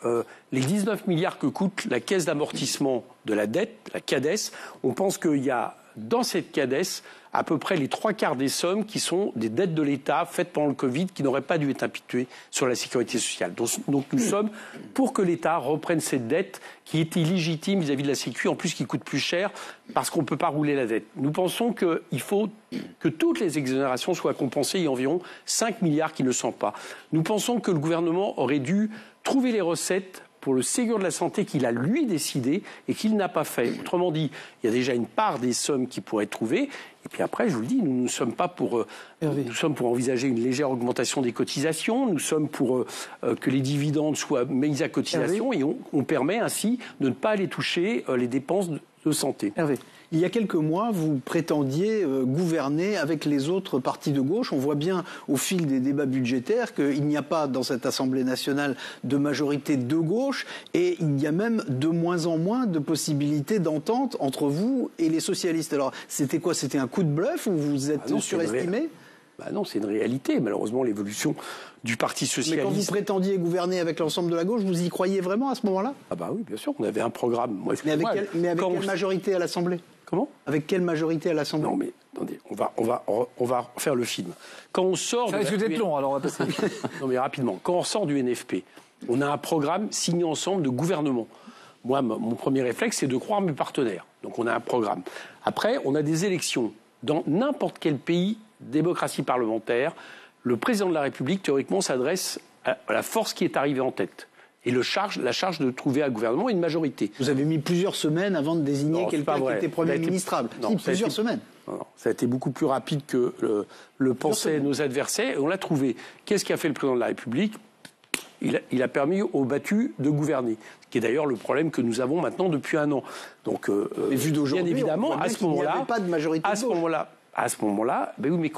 les 19 milliards que coûte la caisse d'amortissement de la dette, la CADES, on pense qu'il y a dans cette CADES à peu près les 3/4 des sommes qui sont des dettes de l'État faites pendant le Covid qui n'auraient pas dû être imputées sur la sécurité sociale. Donc nous sommes pour que l'État reprenne cette dette qui est illégitime vis-à-vis de la Sécu, en plus qui coûte plus cher parce qu'on ne peut pas rouler la dette. Nous pensons qu'il faut que toutes les exonérations soient compensées. Il y a environ 5 milliards qui ne le sont pas. Nous pensons que le gouvernement aurait dû trouver les recettes pour le Ségur de la santé qu'il a lui décidé et qu'il n'a pas fait. Autrement dit, il y a déjà une part des sommes qui pourraient être trouvées. Et puis après, je vous le dis, nous ne sommes pas pour, nous sommes pour envisager une légère augmentation des cotisations. Nous sommes pour que les dividendes soient mis à cotisation et on permet ainsi de ne pas aller toucher les dépenses de santé. Hervé. Il y a quelques mois, vous prétendiez gouverner avec les autres partis de gauche. On voit bien au fil des débats budgétaires qu'il n'y a pas dans cette Assemblée nationale de majorité de gauche et il y a même de moins en moins de possibilités d'entente entre vous et les socialistes. Alors, c'était quoi? C'était un coup de bluff ou vous êtes surestimé? Non, c'est une réalité. Malheureusement, l'évolution du Parti socialiste... Mais quand vous prétendiez gouverner avec l'ensemble de la gauche, vous y croyiez vraiment à ce moment-là? Ah bah oui, bien sûr, on avait un programme. Mais avec quelle majorité à l'Assemblée? Comment? Avec quelle majorité à l'Assemblée? Non, mais attendez, on va faire le film. Quand on sort... Ça risque d'être long, alors on va passer. Non, mais rapidement. Quand on sort du NFP, on a un programme signé ensemble de gouvernement. Moi, mon premier réflexe, c'est de croire mes partenaires. Donc on a un programme. Après, on a des élections. Dans n'importe quel pays, démocratie parlementaire, le président de la République, théoriquement, s'adresse à la force qui est arrivée en tête. Et la charge de trouver un gouvernement une majorité. Vous avez mis plusieurs semaines avant de désigner quelqu'un qui était Premier ministrable. Non, plusieurs semaines. Non, ça a été beaucoup plus rapide que le pensaient nos adversaires. Et on l'a trouvé. Qu'est-ce qu'a fait le président de la République? Il a permis aux battus de gouverner. Ce qui est d'ailleurs le problème que nous avons maintenant depuis un an. Donc, mais vu d'aujourd'hui, bien évidemment, à ce moment-là, il n'y avait pas de majorité de gauche. À ce moment-là, ben oui, mais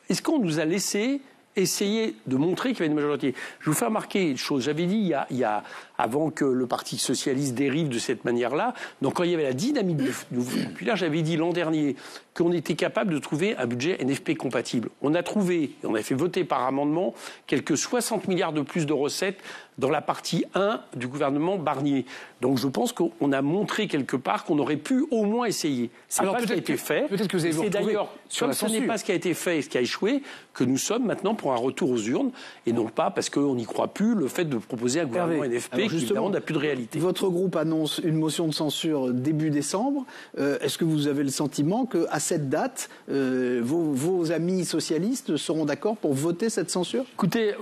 est-ce qu'on nous a laissé essayer de montrer qu'il y avait une majorité? Je vais vous faire remarquer une chose. J'avais dit il y a avant que le Parti socialiste dérive de cette manière-là, donc quand il y avait la dynamique du populaire, j'avais dit l'an dernier qu'on était capable de trouver un budget NFP compatible. On a trouvé, et on a fait voter par amendement, quelques 60 milliards de plus de recettes dans la partie 1 du gouvernement Barnier. Donc je pense qu'on a montré quelque part qu'on aurait pu au moins essayer. C'est pas ce qui a été fait. Peut-être que vous avez d'ailleurs, comme ce n'est pas ce qui a été fait et ce qui a échoué, que nous sommes maintenant pour un retour aux urnes, et non pas parce qu'on n'y croit plus, le fait de proposer un gouvernement NFP qui évidemment n'a plus de réalité. Votre groupe annonce une motion de censure début décembre. Est-ce que vous avez le sentiment qu'à cette date, vos amis socialistes seront d'accord pour voter cette censure? Écoutez,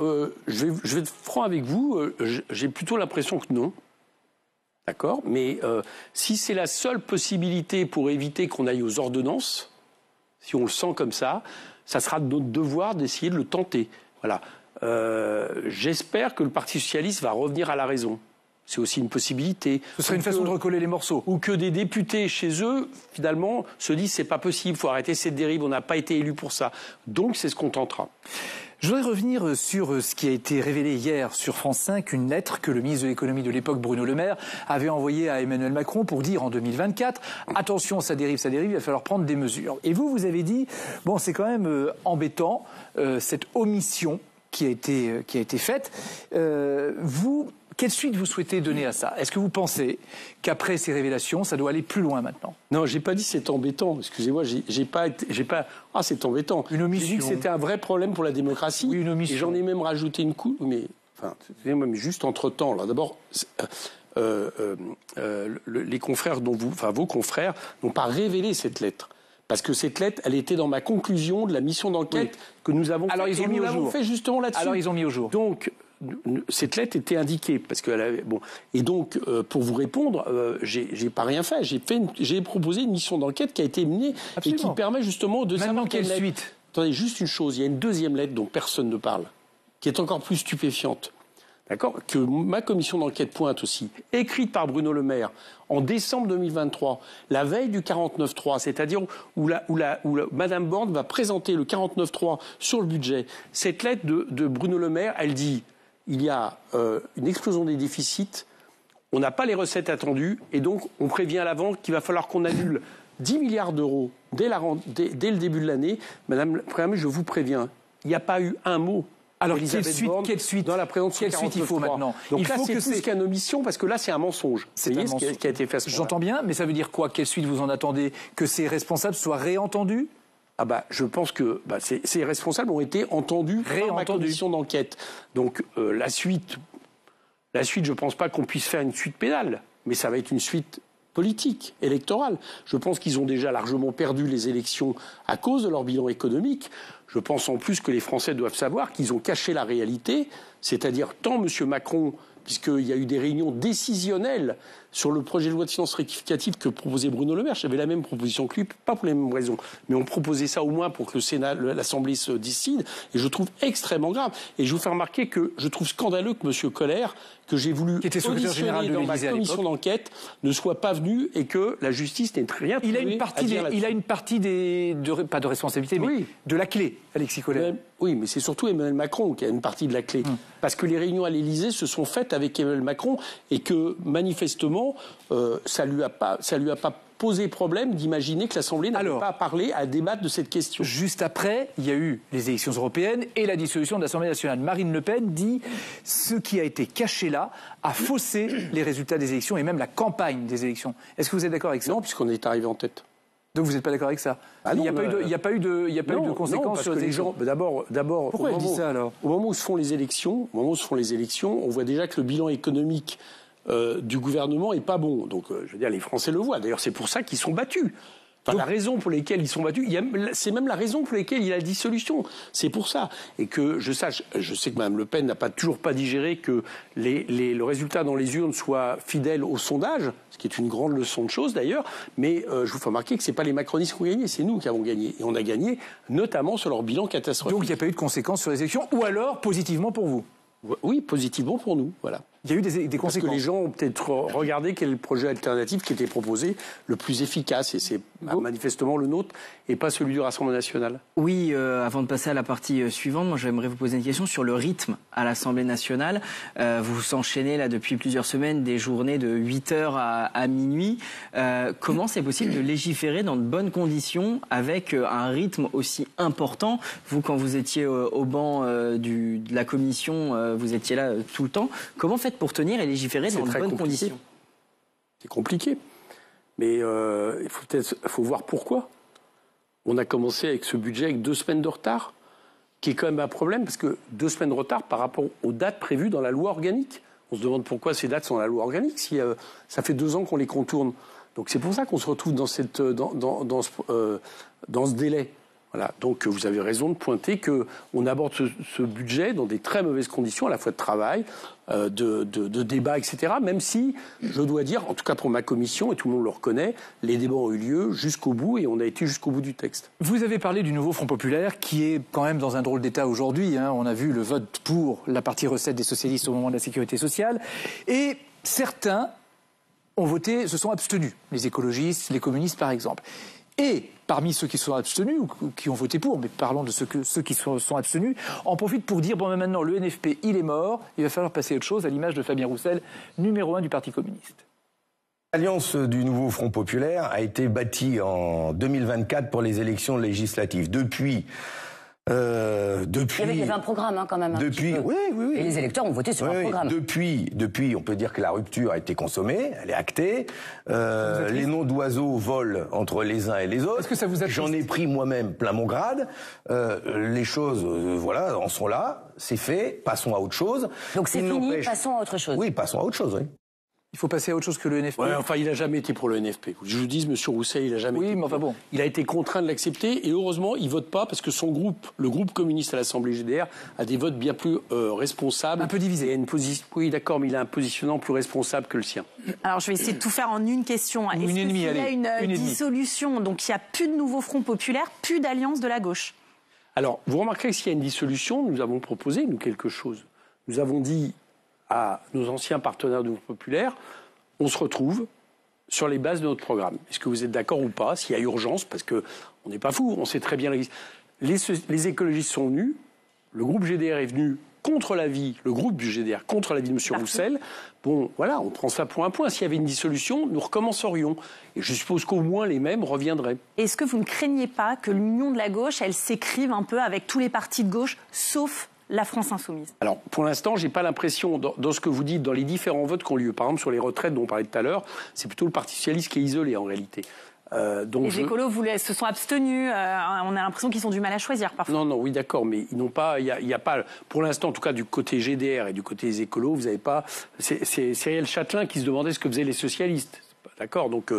je vais être franc avec vous, j'ai plutôt l'impression que non. D'accord? Mais si c'est la seule possibilité pour éviter qu'on aille aux ordonnances, si on le sent comme ça sera notre devoir d'essayer de le tenter. Voilà. J'espère que le Parti socialiste va revenir à la raison. C'est aussi une possibilité. Ce serait une façon de recoller les morceaux. Ou que des députés chez eux, finalement, se disent c'est pas possible, il faut arrêter cette dérive, on n'a pas été élus pour ça. Donc c'est ce qu'on tentera. Je voudrais revenir sur ce qui a été révélé hier sur France 5, une lettre que le ministre de l'économie de l'époque, Bruno Le Maire, avait envoyée à Emmanuel Macron pour dire en 2024, attention, ça dérive, il va falloir prendre des mesures. Et vous avez dit, bon, c'est quand même embêtant, cette omission qui a été faite. Quelle suite vous souhaitez donner à ça? Est-ce que vous pensez qu'après ces révélations, ça doit aller plus loin maintenant? Non, j'ai pas dit c'est embêtant. Excusez-moi, j'ai pas. Ah, c'est embêtant. Une omission. J'ai dit que c'était un vrai problème pour la démocratie. Oui, une omission. Et j'en ai même rajouté une couche. Mais juste entre temps. Là, d'abord, les confrères vos confrères n'ont pas révélé cette lettre. Parce que cette lettre, elle était dans ma conclusion de la mission d'enquête que nous avons faite. Alors ils ont mis au jour. Fait justement là-dessus. Alors ils ont mis au jour. Donc cette lettre était indiquée parce qu'elle avait et donc pour vous répondre, j'ai pas rien fait. J'ai proposé une mission d'enquête qui a été menée. Absolument. Et qui permet justement de maintenant quelle suite? Attendez, juste une chose, il y a une deuxième lettre dont personne ne parle, qui est encore plus stupéfiante. D'accord, que ma commission d'enquête pointe aussi, écrite par Bruno Le Maire en décembre 2023, la veille du 49.3, c'est-à-dire où Madame Borne va présenter le 49.3 sur le budget. Cette lettre de Bruno Le Maire, elle dit il y a une explosion des déficits, on n'a pas les recettes attendues, et donc on prévient à l'avance qu'il va falloir qu'on annule 10 milliards d'euros dès le début de l'année. Madame la Première ministre, je vous préviens, il n'y a pas eu un mot Alors, Borne quelle suite dans la présence quelle suite il faut maintenant? Donc il là, faut c'est que plus qu'une omission, parce que là, c'est un mensonge. C'est un mensonge qui a été fait. J'entends bien, mais ça veut dire quoi? Quelle suite vous en attendez? Que ces responsables soient réentendus? Ah bah, je pense que ces responsables ont été entendus par la commission d'enquête. Donc la suite, je ne pense pas qu'on puisse faire une suite pénale, mais ça va être une suite politique, électorale. Je pense qu'ils ont déjà largement perdu les élections à cause de leur bilan économique. Je pense en plus que les Français doivent savoir qu'ils ont caché la réalité, c'est-à-dire tant M. Macron, puisqu'il y a eu des réunions décisionnelles sur le projet de loi de finances rectificative que proposait Bruno Le Maire. J'avais la même proposition que lui, pas pour les mêmes raisons, mais on proposait ça au moins pour que le Sénat, l'Assemblée se décide, et je trouve extrêmement grave. Et je vous fais remarquer que je trouve scandaleux que M. Colère, que j'ai voulu auditionner dans ma commission d'enquête, ne soit pas venu et que la justice n'ait rien trouvé. Il a une partie pas de responsabilité, mais de la clé, Alexis Colère. Oui, mais c'est surtout Emmanuel Macron qui a une partie de la clé. Parce que les réunions à l'Élysée se sont faites avec Emmanuel Macron et que, manifestement, ça lui a pas posé problème d'imaginer que l'Assemblée n'avait pas à parler, à débattre de cette question. Juste après, il y a eu les élections européennes et la dissolution de l'Assemblée nationale. Marine Le Pen dit ce qui a été caché là a faussé les résultats des élections et même la campagne des élections. Est-ce que vous êtes d'accord avec ça? Non, puisqu'on est arrivé en tête. Donc vous n'êtes pas d'accord avec ça? Il n'y a pas eu de conséquences sur les élections. D'abord, pourquoi elle dit ça alors? Au moment où se font les élections, on voit déjà que le bilan économique du gouvernement est pas bon. Donc, je veux dire, les Français le voient. D'ailleurs, c'est pour ça qu'ils sont battus. Enfin, la raison pour laquelle ils sont battus, c'est même la raison pour laquelle il y a la dissolution. C'est pour ça. Et que je sais que Mme Le Pen n'a toujours pas digéré que le résultat dans les urnes soit fidèle au sondage, ce qui est une grande leçon de choses d'ailleurs. Mais je vous fais remarquer que ce n'est pas les macronistes qui ont gagné, c'est nous qui avons gagné. Et on a gagné notamment sur leur bilan catastrophique. Donc il n'y a pas eu de conséquences sur les élections, ou alors positivement pour vous? Oui, positivement pour nous, voilà. Il y a eu des conséquences. Parce que les gens ont peut-être regardé quel projet alternatif qui était proposé le plus efficace. Et c'est manifestement le nôtre et pas celui du Rassemblement national. Oui, avant de passer à la partie suivante, moi j'aimerais vous poser une question sur le rythme à l'Assemblée nationale. Vous enchaînez là depuis plusieurs semaines des journées de 8h à minuit. Comment c'est possible de légiférer dans de bonnes conditions avec un rythme aussi important? Vous, quand vous étiez au banc de la commission, vous étiez là tout le temps. Comment faites pour tenir et légiférer dans de bonnes conditions? C'est compliqué. Mais il faut voir pourquoi. On a commencé avec ce budget avec 2 semaines de retard, qui est quand même un problème, parce que 2 semaines de retard par rapport aux dates prévues dans la loi organique. On se demande pourquoi ces dates sont dans la loi organique, si ça fait 2 ans qu'on les contourne. Donc c'est pour ça qu'on se retrouve dans ce délai. Voilà, donc vous avez raison de pointer qu'on aborde ce budget dans des très mauvaises conditions, à la fois de travail, de débat, etc. Même si, je dois dire, en tout cas pour ma commission, et tout le monde le reconnaît, les débats ont eu lieu jusqu'au bout et on a été jusqu'au bout du texte. Vous avez parlé du nouveau Front populaire qui est quand même dans un drôle d'état aujourd'hui. On a vu le vote pour la partie recette des socialistes au moment de la sécurité sociale. Et certains ont voté, se sont abstenus. Les écologistes, les communistes par exemple. Et parmi ceux qui sont abstenus, ou qui ont voté pour, mais parlons de ceux qui sont abstenus, en profitent pour dire, bon, mais maintenant, le NFP, il est mort, il va falloir passer à autre chose, à l'image de Fabien Roussel, numéro 1 du Parti communiste. L'alliance du nouveau Front populaire a été bâtie en 2024 pour les élections législatives. Depuis... Il y avait un programme quand même. Oui. Et les électeurs ont voté sur un programme. Depuis, on peut dire que la rupture a été consommée, elle est actée. Les noms d'oiseaux volent entre les uns et les autres. Est-ce que ça vous a J'en ai pris moi-même plein mon grade. Les choses, en sont là. C'est fait. Passons à autre chose. Donc c'est fini. Passons à autre chose. Oui, passons à autre chose. Oui. Il faut passer à autre chose que le NFP. Ouais, enfin, il n'a jamais été pour le NFP. Je vous dis, M. Roussel, il n'a jamais été. Oui, mais enfin bon. Il a été contraint de l'accepter et heureusement, il ne vote pas parce que son groupe, le groupe communiste à l'Assemblée GDR, a des votes bien plus responsables. Un peu divisés. Oui, d'accord, mais il a un positionnement plus responsable que le sien. Alors, je vais essayer de tout faire en une question. Est-ce qu'il y a une dissolution? Donc, il n'y a plus de nouveau Front populaire, plus d'alliance de la gauche. Alors, vous remarquerez que s'il y a une dissolution, nous avons proposé, quelque chose. Nous avons dit à nos anciens partenaires du groupe populaire, on se retrouve sur les bases de notre programme. Est-ce que vous êtes d'accord ou pas? S'il y a urgence, parce qu'on n'est pas fous, on sait très bien... Les écologistes sont venus, le groupe GDR est venu contre l'avis, le groupe du GDR contre l'avis de M. Roussel. Bon, voilà, on prend ça point à point. S'il y avait une dissolution, nous recommencerions. Et je suppose qu'au moins les mêmes reviendraient. Est-ce que vous ne craignez pas que l'union de la gauche, elle s'écrive un peu avec tous les partis de gauche, sauf la France insoumise? Alors, pour l'instant, j'ai pas l'impression, dans ce que vous dites, dans les différents votes qui ont lieu, par exemple sur les retraites dont on parlait tout à l'heure, c'est plutôt le Parti socialiste qui est isolé en réalité. Les écolos se sont abstenus. On a l'impression qu'ils ont du mal à choisir parfois. Non, oui, d'accord, mais ils n'ont pas. Il y a pas. Pour l'instant, en tout cas, du côté GDR et du côté des écolos, vous n'avez pas. C'est Cyril Châtelain qui se demandait ce que faisaient les socialistes. D'accord, donc.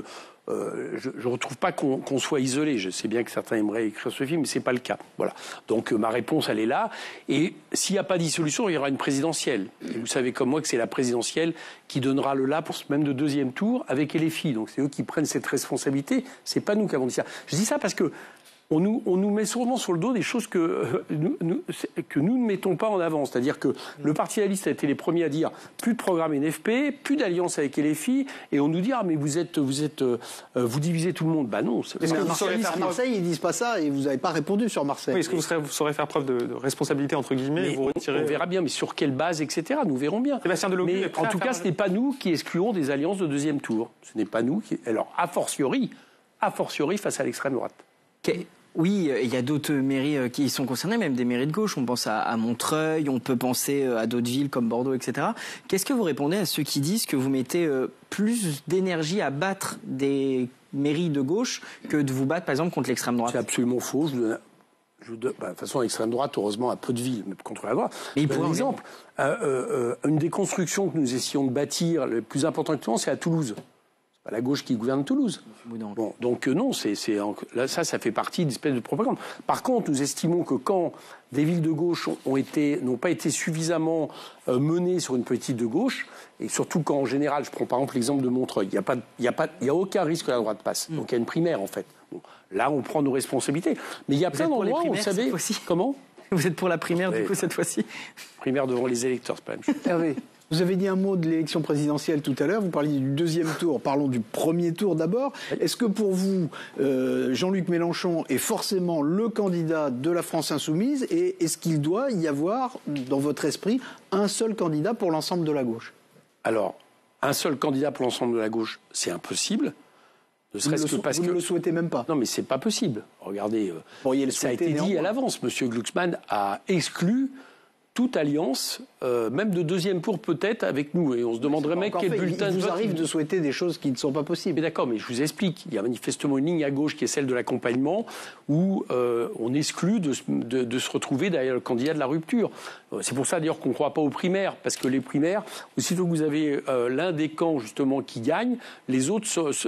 Je ne retrouve pas qu'on soit isolé. Je sais bien que certains aimeraient écrire ce film, mais ce n'est pas le cas. Voilà. Donc ma réponse, elle est là. Et s'il n'y a pas de dissolution, il y aura une présidentielle. Et vous savez comme moi que c'est la présidentielle qui donnera le là pour ce même de deuxième tour avec LFI. Donc c'est eux qui prennent cette responsabilité. Ce n'est pas nous qui avons dit ça. Je dis ça parce que on nous met souvent sur le dos des choses que nous ne mettons pas en avant. C'est-à-dire que le Parti socialiste a été les premiers à dire plus de programme NFP, plus d'alliance avec LFI, et on nous dit mais vous divisez tout le monde. Bah non. Mais à Marseille, ils disent pas ça, et vous n'avez pas répondu sur Marseille. Oui, est-ce que vous saurez faire preuve de responsabilité entre guillemets, vous retirez... On verra bien, mais sur quelle base, etc. Nous verrons bien. Sébastien Delogu, mais en tout cas, ce n'est pas nous qui excluons des alliances de deuxième tour. Ce n'est pas nous qui. Alors, a fortiori face à l'extrême droite. Oui, il y a d'autres mairies qui sont concernées, même des mairies de gauche. On pense à Montreuil, on peut penser à d'autres villes comme Bordeaux, etc. Qu'est-ce que vous répondez à ceux qui disent que vous mettez plus d'énergie à battre des mairies de gauche que de vous battre, par exemple, contre l'extrême droite? C'est absolument faux. De toute façon, l'extrême droite, heureusement, a peu de villes, mais contre la droite. Mais par exemple, une des constructions que nous essayons de bâtir, le plus important actuellement, c'est à Toulouse. C'est pas la gauche qui gouverne Toulouse. Bon, donc non, là, ça fait partie d'une espèce de propagande. Par contre, nous estimons que quand des villes de gauche n'ont pas été suffisamment menées sur une politique de gauche, et surtout quand en général, je prends par exemple l'exemple de Montreuil, il y a aucun risque que la droite passe. Donc il y a une primaire en fait. Bon, là, on prend nos responsabilités. Mais il y a plein d'endroits où vous savez comment. Vous êtes pour la primaire du coup cette fois-ci? Primaire devant les électeurs, c'est pas la même chose. Hervé, vous avez dit un mot de l'élection présidentielle tout à l'heure, vous parliez du deuxième tour, parlons du premier tour d'abord. Est-ce que pour vous, Jean-Luc Mélenchon est forcément le candidat de la France insoumise, et est-ce qu'il doit y avoir, dans votre esprit, un seul candidat pour l'ensemble de la gauche? Alors, un seul candidat pour l'ensemble de la gauche, c'est impossible. Vous ne le souhaitez même pas? Non, mais c'est pas possible. Regardez, ça a été dit néanmoins à l'avance. Monsieur Glucksmann a exclu toute alliance, même de deuxième tour peut-être avec nous. Et on se demanderait même quel bulletin de vote. Il vous arrive de souhaiter des choses qui ne sont pas possibles. Mais d'accord, mais je vous explique. Il y a manifestement une ligne à gauche qui est celle de l'accompagnement, où on exclut de se retrouver derrière le candidat de la rupture. C'est pour ça d'ailleurs qu'on ne croit pas aux primaires, parce que les primaires, aussitôt que vous avez l'un des camps justement qui gagne, les autres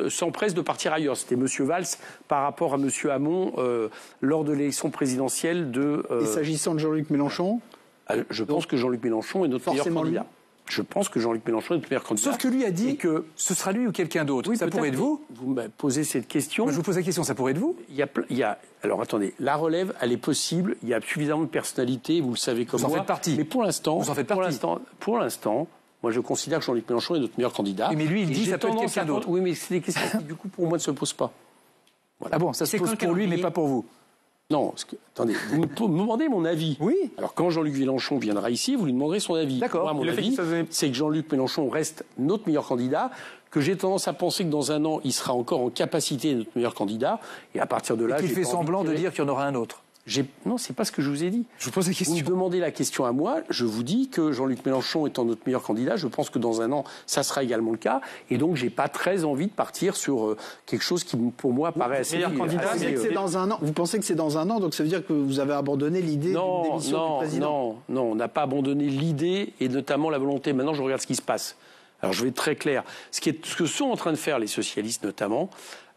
s'empressent de partir ailleurs. C'était M. Valls par rapport à M. Hamon lors de l'élection présidentielle de... Et s'agissant de Jean-Luc Mélenchon, je pense que Jean-Luc Mélenchon est notre meilleur candidat. Je pense que Jean-Luc Mélenchon est notre meilleur candidat. Sauf que lui a dit que ce sera lui ou quelqu'un d'autre. Oui, ça pourrait être vous. Vous me posez cette question. Moi, je vous pose la question, ça pourrait être vous. Alors attendez, la relève, elle est possible. Il y a suffisamment de personnalités, vous le savez comme moi. Vous en faites partie. Mais pour l'instant, vous en faites partie. Pour l'instant, moi je considère que Jean-Luc Mélenchon est notre meilleur candidat. Oui, mais lui, il dit ça peut être quelqu'un d'autre. Oui, mais c'est des questions qui, du coup, pour moi, ne se posent pas. Voilà. Ah bon, ça se pose pour lui, mais pas pour vous. Non, attendez, vous me demandez mon avis. Oui. Alors quand Jean-Luc Mélenchon viendra ici, vous lui demanderez son avis. D'accord. Moi, mon avis, c'est que Jean-Luc Mélenchon reste notre meilleur candidat, que j'ai tendance à penser que dans un an, il sera encore en capacité d'être notre meilleur candidat, et à partir de là... Et qu'il fait semblant de dire qu'il y en aura un autre. Non, c'est pas ce que je vous ai dit. Je vous pose la question. Vous me demandez la question à moi, je vous dis que Jean-Luc Mélenchon étant notre meilleur candidat, je pense que dans un an, ça sera également le cas. Et donc, j'ai pas très envie de partir sur quelque chose qui, pour moi, paraît assez... Vous pensez que c'est dans un an, donc ça veut dire que vous avez abandonné l'idée d'une démission du président? Non, on n'a pas abandonné l'idée, et notamment la volonté. Maintenant, je regarde ce qui se passe. Alors, je vais être très clair. Ce que sont en train de faire les socialistes, notamment,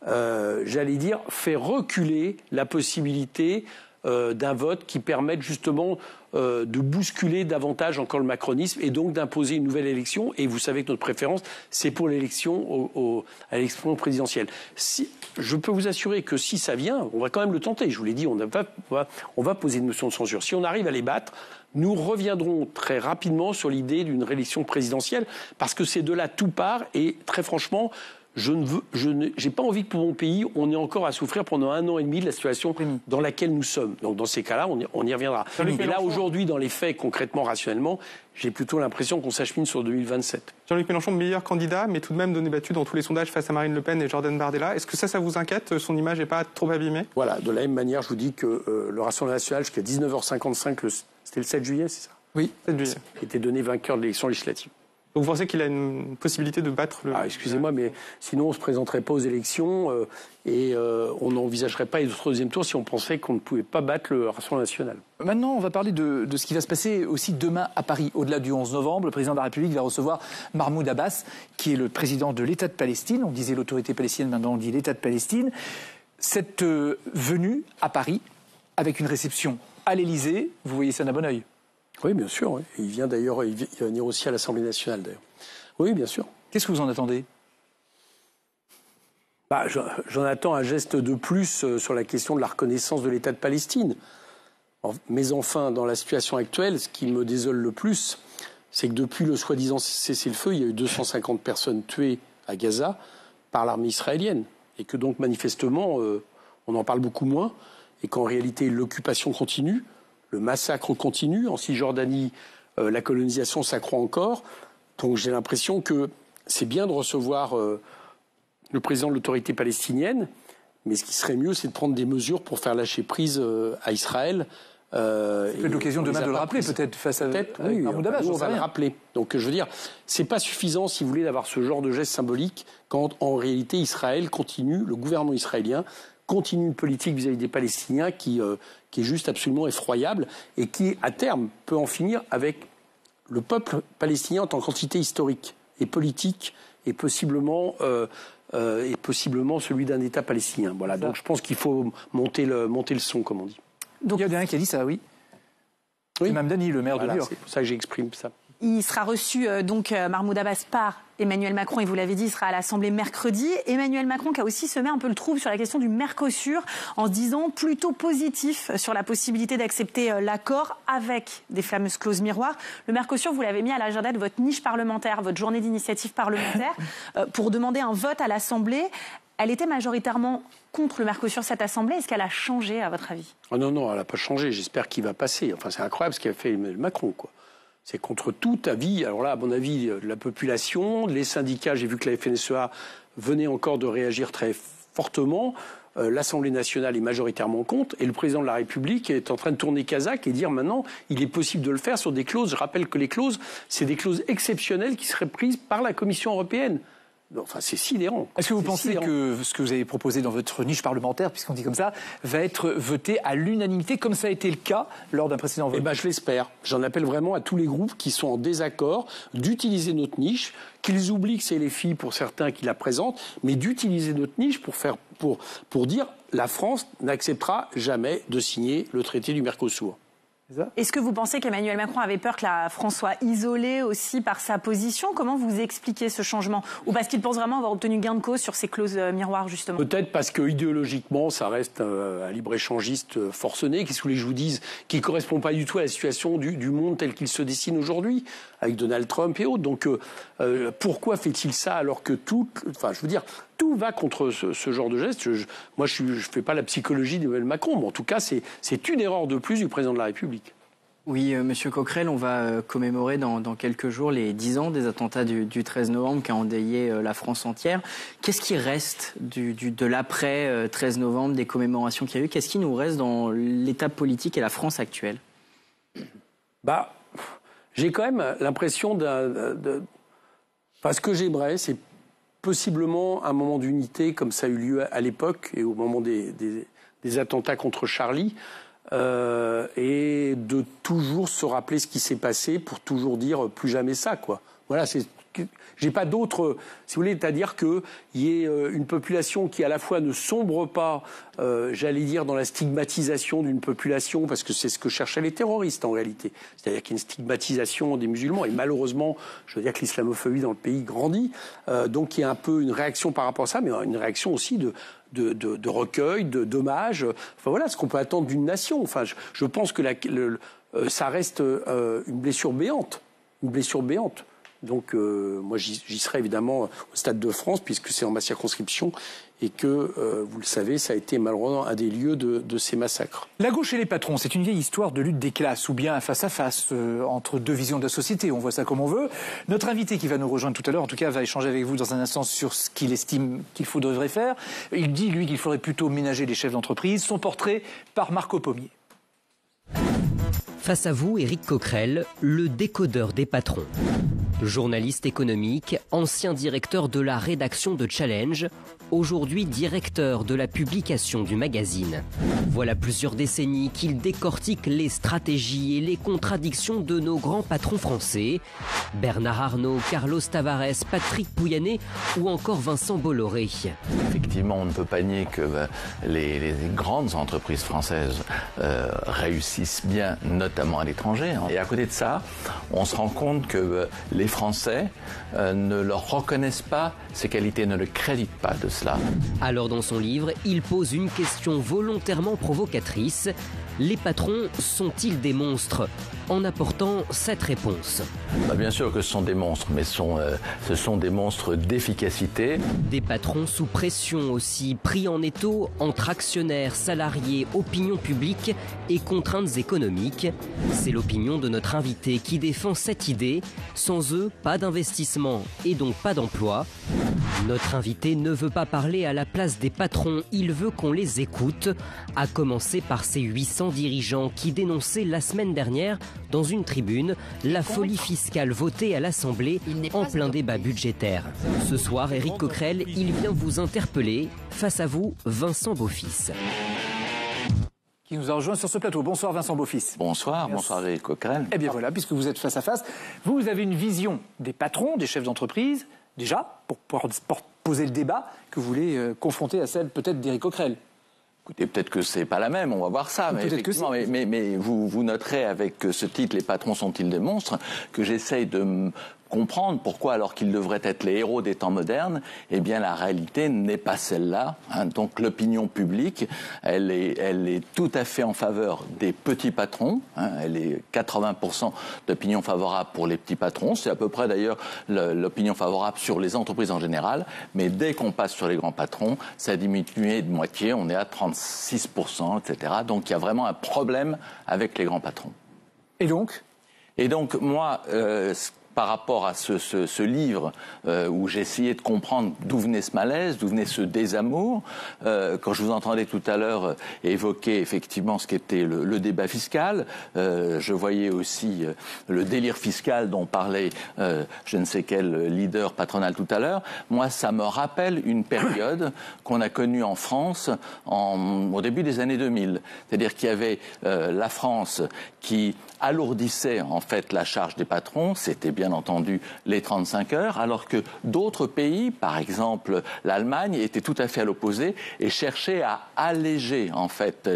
j'allais dire, fait reculer la possibilité d'un vote qui permette justement de bousculer davantage encore le macronisme et donc d'imposer une nouvelle élection. Et vous savez que notre préférence, c'est pour l'élection à l'élection présidentielle. Je peux vous assurer que si ça vient, on va quand même le tenter. Je vous l'ai dit, on va poser une motion de censure. Si on arrive à les battre, nous reviendrons très rapidement sur l'idée d'une réélection présidentielle, parce que c'est de là tout part. Et très franchement, j'ai pas envie que pour mon pays, on ait encore à souffrir pendant 1 an et demi de la situation dans laquelle nous sommes. Donc dans ces cas-là, on y reviendra. Et là, aujourd'hui, dans les faits, concrètement, rationnellement, j'ai plutôt l'impression qu'on s'achemine sur 2027. Jean-Luc Mélenchon, meilleur candidat, mais tout de même donné battu dans tous les sondages face à Marine Le Pen et Jordan Bardella. Est-ce que ça vous inquiète? Son image n'est pas trop abîmée? Voilà, de la même manière, je vous dis que le Rassemblement national, jusqu'à 19h55, c'était le 7 juillet, c'est ça? Oui, 7 juillet. Était donné vainqueur de l'élection législative. Donc vous pensez qu'il a une possibilité de battre le... Excusez-moi, mais sinon on ne se présenterait pas aux élections et on n'envisagerait pas les autres deuxième tour si on pensait qu'on ne pouvait pas battre le Rassemblement national. Maintenant, on va parler de ce qui va se passer aussi demain à Paris. Au-delà du 11 novembre, le président de la République va recevoir Mahmoud Abbas, qui est le président de l'État de Palestine. On disait l'autorité palestinienne, maintenant on dit l'État de Palestine. Cette venue à Paris, avec une réception à l'Élysée, vous voyez ça d'un bon oeil? Oui, bien sûr. Oui. Il vient d'ailleurs, il va venir aussi à l'Assemblée nationale d'ailleurs. Oui, bien sûr. Qu'est-ce que vous en attendez? J'en attends un geste de plus sur la question de la reconnaissance de l'État de Palestine. Mais enfin, dans la situation actuelle, ce qui me désole le plus, c'est que depuis le soi-disant cessez-le-feu, il y a eu 250 personnes tuées à Gaza par l'armée israélienne. Et que donc, manifestement, on en parle beaucoup moins. Et qu'en réalité, l'occupation continue. Le massacre continue. En Cisjordanie, la colonisation s'accroît encore. Donc j'ai l'impression que c'est bien de recevoir le président de l'autorité palestinienne, mais ce qui serait mieux, c'est de prendre des mesures pour faire lâcher prise à Israël. C'est l'occasion demain de le rappeler, peut-être, face à Mahmoud Abbas. On va le rappeler. Donc je veux dire, c'est pas suffisant, si vous voulez, d'avoir ce genre de geste symbolique quand en réalité Israël continue, le gouvernement israélien continue une politique vis-à-vis des Palestiniens qui est juste absolument effroyable et qui, à terme, peut en finir avec le peuple palestinien en tant qu'entité historique et politique et possiblement celui d'un État palestinien. Voilà. Donc je pense qu'il faut monter le son, comme on dit. Donc il y a quelqu'un qui a dit ça, oui. Oui. Mme Dany, le maire de New York. C'est pour ça que j'exprime ça. Il sera reçu, Mahmoud Abbas, par Emmanuel Macron, et vous l'avez dit, il sera à l'Assemblée mercredi. Emmanuel Macron qui a aussi semé un peu le trouble sur la question du Mercosur, en se disant plutôt positif sur la possibilité d'accepter l'accord avec des fameuses clauses miroirs. Le Mercosur, vous l'avez mis à l'agenda de votre niche parlementaire, votre journée d'initiative parlementaire, pour demander un vote à l'Assemblée. Elle était majoritairement contre le Mercosur, cette Assemblée. Est-ce qu'elle a changé, à votre avis? Non, elle n'a pas changé. J'espère qu'il va passer. Enfin, c'est incroyable ce qu'a fait Emmanuel Macron, quoi. C'est contre tout avis. Alors là, à mon avis, la population, les syndicats, j'ai vu que la FNSEA venait encore de réagir très fortement. L'Assemblée nationale est majoritairement contre. Et le président de la République est en train de tourner Kazakh et dire maintenant, il est possible de le faire sur des clauses. Je rappelle que les clauses, c'est des clauses exceptionnelles qui seraient prises par la Commission européenne. Enfin, c'est sidérant. Est-ce que vous pensez que ce que vous avez proposé dans votre niche parlementaire, puisqu'on dit comme ça, va être voté à l'unanimité, comme ça a été le cas lors d'un précédent vote? Je l'espère. J'en appelle vraiment à tous les groupes qui sont en désaccord d'utiliser notre niche, qu'ils oublient que c'est les filles pour certains qui la présentent, mais d'utiliser notre niche pour dire la France n'acceptera jamais de signer le traité du Mercosur. Est-ce que vous pensez qu'Emmanuel Macron avait peur que la France soit isolée aussi par sa position? Comment vous expliquez ce changement? Ou parce qu'il pense vraiment avoir obtenu gain de cause sur ces clauses miroirs, justement? Peut-être parce que idéologiquement, ça reste un libre-échangiste forcené, qu'est-ce que je vous dise, qui ne correspond pas du tout à la situation du monde tel qu'il se dessine aujourd'hui, avec Donald Trump et autres. Donc pourquoi fait-il ça alors que tout va contre ce genre de geste? Moi, je ne fais pas la psychologie d'Emmanuel Macron, mais en tout cas, c'est une erreur de plus du président de la République. Oui, Monsieur Coquerel, on va commémorer dans quelques jours les 10 ans des attentats du 13 novembre qui a endeuillé la France entière. Qu'est-ce qui reste de l'après 13 novembre, des commémorations qu'il y a eu? Qu'est-ce qui nous reste dans l'état politique et la France actuelle? J'ai quand même l'impression ce que j'aimerais, c'est possiblement un moment d'unité comme ça a eu lieu à l'époque et au moment des attentats contre Charlie, et de toujours se rappeler ce qui s'est passé pour toujours dire plus jamais ça, quoi. Voilà, j'ai pas d'autre, si vous voulez, c'est-à-dire qu'il y ait une population qui à la fois ne sombre pas, j'allais dire, dans la stigmatisation d'une population, parce que c'est ce que cherchaient les terroristes en réalité. C'est-à-dire qu'il y a une stigmatisation des musulmans, et malheureusement, je veux dire que l'islamophobie dans le pays grandit, donc il y a un peu une réaction par rapport à ça, mais une réaction aussi de recueil, d'hommage. Enfin voilà, ce qu'on peut attendre d'une nation. Enfin, je pense que ça reste une blessure béante. Une blessure béante. Donc moi j'y serai évidemment au Stade de France puisque c'est dans ma circonscription et que, vous le savez, ça a été malheureusement un des lieux de ces massacres. La gauche et les patrons, c'est une vieille histoire de lutte des classes ou bien face à face entre deux visions de la société. On voit ça comme on veut. Notre invité qui va nous rejoindre tout à l'heure, en tout cas, va échanger avec vous dans un instant sur ce qu'il estime qu'il devrait faire. Il dit, lui, qu'il faudrait plutôt ménager les chefs d'entreprise. Son portrait par Marco Pommier. Face à vous, Éric Coquerel, le décodeur des patrons. Journaliste économique, ancien directeur de la rédaction de Challenge, aujourd'hui directeur de la publication du magazine. Voilà plusieurs décennies qu'il décortique les stratégies et les contradictions de nos grands patrons français. Bernard Arnault, Carlos Tavares, Patrick Pouyanné ou encore Vincent Bolloré. Effectivement, on ne peut pas nier que les grandes entreprises françaises réussissent bien, notamment à l'étranger. Et à côté de ça, on se rend compte que les Français ne leur reconnaissent pas ces qualités, ne le créditent pas de cela. Alors dans son livre, il pose une question volontairement provocatrice. Les patrons sont-ils des monstres? En apportant cette réponse. Bien sûr que ce sont des monstres, mais ce sont des monstres d'efficacité. Des patrons sous pression aussi, pris en étau entre actionnaires, salariés, opinion publique et contraintes économiques. C'est l'opinion de notre invité qui défend cette idée. Sans eux, pas d'investissement et donc pas d'emploi. Notre invité ne veut pas parler à la place des patrons, il veut qu'on les écoute, à commencer par ces 800 dirigeants qui dénonçaient la semaine dernière dans une tribune la folie fiscale votée à l'Assemblée en plein débat budgétaire. Ce soir, Éric Coquerel, il vient vous interpeller. Face à vous, Vincent Beaufils. Qui nous a rejoint sur ce plateau. Bonsoir Vincent Beaufils. Bonsoir, bonsoir Éric Coquerel. Eh bien voilà, puisque vous êtes face à face, vous avez une vision des patrons, des chefs d'entreprise, déjà, pour pouvoir poser le débat que vous voulez confronter à celle peut-être d'Éric Coquerel. Écoutez, peut-être que c'est pas la même, on va voir ça. Mais effectivement, mais vous noterez avec ce titre, Les patrons sont-ils des monstres, que j'essaye de comprendre pourquoi, alors qu'ils devraient être les héros des temps modernes, eh bien la réalité n'est pas celle-là. Donc l'opinion publique, elle est tout à fait en faveur des petits patrons. Elle est 80% d'opinion favorable pour les petits patrons. C'est à peu près d'ailleurs l'opinion favorable sur les entreprises en général. Mais dès qu'on passe sur les grands patrons, ça a diminué de moitié. On est à 36%, etc. Donc il y a vraiment un problème avec les grands patrons. Et donc moi, par rapport à ce livre où j'ai essayé de comprendre d'où venait ce malaise, d'où venait ce désamour, quand je vous entendais tout à l'heure évoquer effectivement ce qu'était le débat fiscal, je voyais aussi le délire fiscal dont parlait je ne sais quel leader patronal tout à l'heure. Moi, ça me rappelle une période qu'on a connue en France au début des années 2000. C'est-à-dire qu'il y avait la France qui alourdissait en fait la charge des patrons, c'était bien entendu les 35 heures, alors que d'autres pays, par exemple l'Allemagne, étaient tout à fait à l'opposé et cherchaient à alléger en fait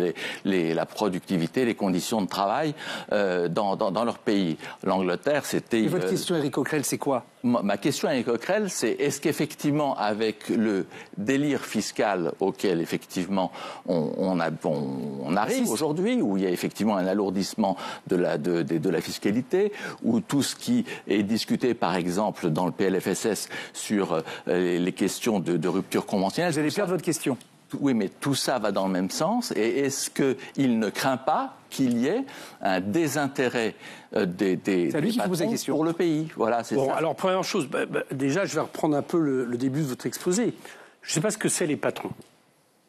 la productivité, les conditions de travail dans leur pays. L'Angleterre, c'était... Et votre question, Éric Coquerel, c'est quoi ? Ma question à Éric Coquerel, c'est est-ce qu'effectivement, avec le délire fiscal auquel effectivement on arrive aujourd'hui, où il y a effectivement un alourdissement de la fiscalité, où tout ce qui est discuté, par exemple, dans le PLFSS sur les questions de rupture conventionnelle... Vous allez perdre votre question. Oui, mais tout ça va dans le même sens. Et est-ce qu'il ne craint pas qu'il y ait un désintérêt des patrons pour le pays? Voilà, c'est ça. Alors, première chose, déjà, je vais reprendre un peu le début de votre exposé. Je ne sais pas ce que c'est les patrons.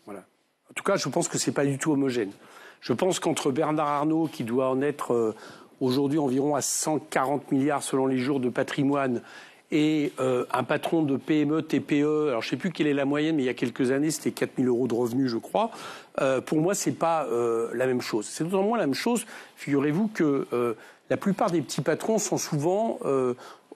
Voilà. En tout cas, je pense que ce n'est pas du tout homogène. Je pense qu'entre Bernard Arnault, qui doit en être aujourd'hui environ à 140 milliards selon les jours de patrimoine, et un patron de PME, TPE, alors je ne sais plus quelle est la moyenne, mais il y a quelques années, c'était 4 000 € de revenus, je crois. Pour moi, ce n'est pas la même chose. C'est d'autant moins la même chose, figurez-vous, que la plupart des petits patrons sont souvent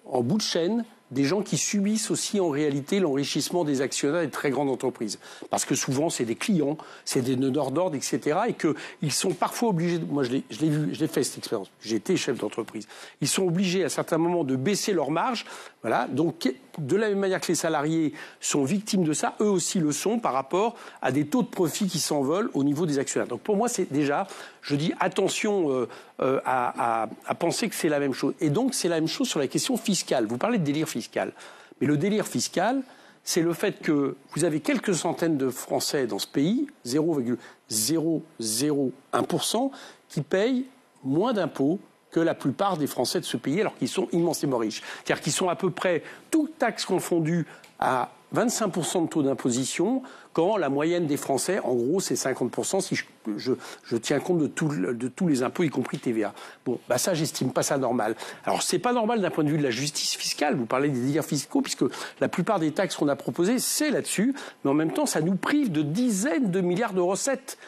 en bout de chaîne, des gens qui subissent aussi en réalité l'enrichissement des actionnaires des très grandes entreprises. Parce que souvent, c'est des clients, c'est des donneurs d'ordre, etc. Et qu'ils sont parfois obligés, moi je l'ai fait cette expérience, j'ai été chef d'entreprise, ils sont obligés à certains moments de baisser leurs marges Voilà, donc de la même manière que les salariés sont victimes de ça, eux aussi le sont par rapport à des taux de profit qui s'envolent au niveau des actionnaires. Donc pour moi, c'est déjà, je dis attention à penser que c'est la même chose. Et donc c'est la même chose sur la question fiscale. Vous parlez de délire fiscal. Mais le délire fiscal, c'est le fait que vous avez quelques centaines de Français dans ce pays, 0,001%, qui payent moins d'impôts que la plupart des Français de ce pays, alors qu'ils sont immensément riches. C'est-à-dire qu'ils sont à peu près, toutes taxes confondues, à 25% de taux d'imposition, quand la moyenne des Français, en gros, c'est 50% si je tiens compte de tous les impôts, y compris TVA. Bon, bah ça, j'estime pas ça normal. Alors, c'est pas normal d'un point de vue de la justice fiscale. Vous parlez des délires fiscaux, puisque la plupart des taxes qu'on a proposées, c'est là-dessus. Mais en même temps, ça nous prive de dizaines de milliards de recettes.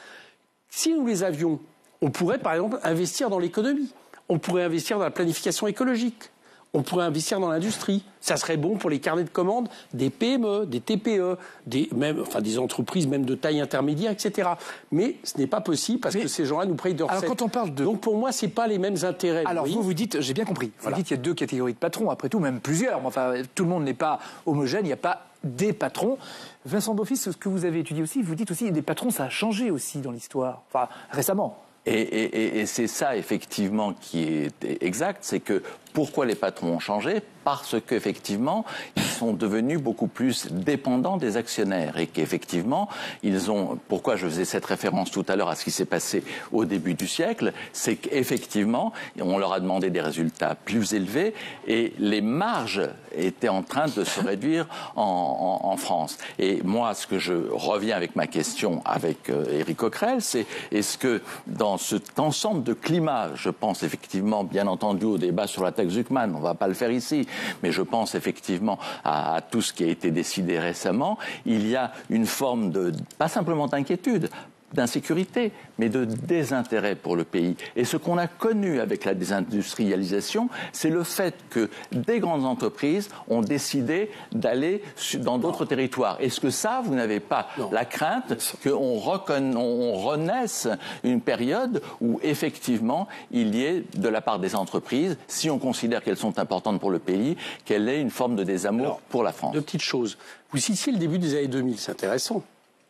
Si nous les avions, on pourrait, par exemple, investir dans l'économie. On pourrait investir dans la planification écologique. On pourrait investir dans l'industrie. Ça serait bon pour les carnets de commandes des PME, des TPE, des entreprises même de taille intermédiaire, etc. Mais ce n'est pas possible parce que ces gens-là nous prennent de recettes. Alors quand on parle de... Donc pour moi, ce n'est pas les mêmes intérêts. Alors vous dites, j'ai bien compris, vous dites qu'il y a deux catégories de patrons, après tout, même plusieurs. Enfin, tout le monde n'est pas homogène, il n'y a pas des patrons. Vincent Beaufils, ce que vous avez étudié aussi, vous dites aussi, des patrons, ça a changé aussi dans l'histoire, enfin récemment. Et c'est ça, effectivement, qui est exact, c'est que pourquoi les patrons ont changé ? Parce qu'effectivement, ils sont devenus beaucoup plus dépendants des actionnaires et qu'effectivement, ils ont... Pourquoi je faisais cette référence tout à l'heure à ce qui s'est passé au début du siècle, c'est qu'effectivement, on leur a demandé des résultats plus élevés et les marges étaient en train de se réduire en France. Et moi, ce que je reviens avec ma question avec Éric Coquerel, c'est est-ce que dans cet ensemble de climat, je pense effectivement, bien entendu, au débat sur la taxe Zuckman, on ne va pas le faire ici, mais je pense effectivement à tout ce qui a été décidé récemment, il y a une forme de, pas simplement d'inquiétude, d'insécurité, mais de désintérêt pour le pays. Et ce qu'on a connu avec la désindustrialisation, c'est le fait que des grandes entreprises ont décidé d'aller dans d'autres territoires. Est-ce que ça, vous n'avez pas la crainte qu'on renaisse une période où effectivement il y ait de la part des entreprises, si on considère qu'elles sont importantes pour le pays, qu'elle ait une forme de désamour pour la France? Deux petites choses. Vous citiez le début des années 2000, c'est intéressant.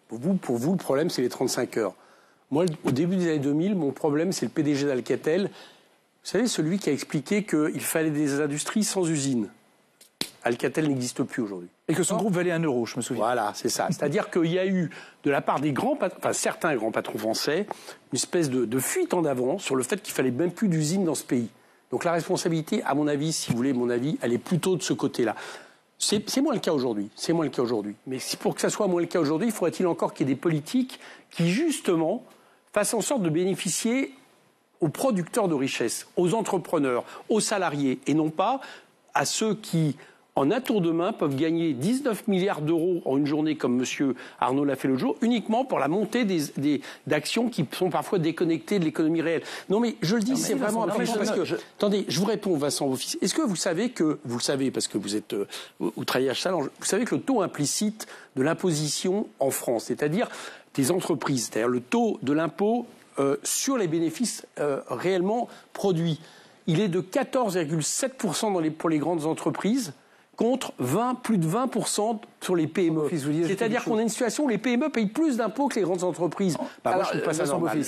Pour vous, le problème, c'est les 35 heures. Moi, au début des années 2000, mon problème, c'est le PDG d'Alcatel. Vous savez, celui qui a expliqué qu'il fallait des industries sans usines. Alcatel n'existe plus aujourd'hui. Et que son groupe valait 1 euro, je me souviens. Voilà, c'est ça. C'est-à-dire qu'il y a eu, de la part des grands patrons, enfin certains grands patrons français, une espèce de fuite en avant sur le fait qu'il fallait même plus d'usines dans ce pays. Donc la responsabilité, à mon avis, si vous voulez mon avis, elle est plutôt de ce côté-là. C'est moins le cas aujourd'hui. C'est moins le cas aujourd'hui. Mais pour que ça soit moins le cas aujourd'hui, faudrait-il encore qu'il y ait des politiques qui, justement, fassent en sorte de bénéficier aux producteurs de richesse, aux entrepreneurs, aux salariés, et non pas à ceux qui, en un tour de main, peuvent gagner 19 milliards d'euros en une journée, comme M. Arnaud l'a fait l'autre jour, uniquement pour la montée d'actions qui sont parfois déconnectées de l'économie réelle. Non mais je le dis, c'est vraiment important parce que... Attendez, je vous réponds, Vincent Beaufils. Est-ce que vous savez vous le savez parce que vous êtes au travail à Challenge, vous savez que le taux implicite de l'imposition en France, c'est-à-dire des entreprises, c'est-à-dire le taux de l'impôt sur les bénéfices réellement produits, il est de 14,7% pour les grandes entreprises, contre plus de 20% sur les PME. C'est-à-dire qu'on a une situation où les PME payent plus d'impôts que les grandes entreprises. Moi, je trouve pas ça normal.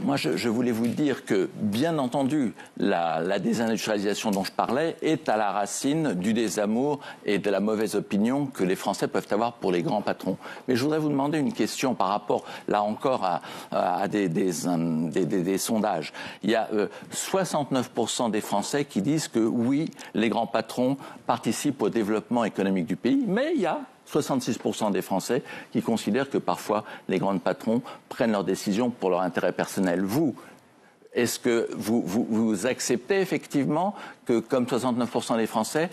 Moi, je voulais vous dire que, bien entendu, la désindustrialisation dont je parlais est à la racine du désamour et de la mauvaise opinion que les Français peuvent avoir pour les grands patrons. Mais je voudrais vous demander une question par rapport, là encore, à des sondages. Il y a 69% des Français qui disent que, oui, les grands patrons participent au développement économique du pays, mais il y a 66% des Français qui considèrent que parfois les grands patrons prennent leurs décisions pour leur intérêt personnel. Vous, est-ce que vous acceptez effectivement que, comme 69% des Français,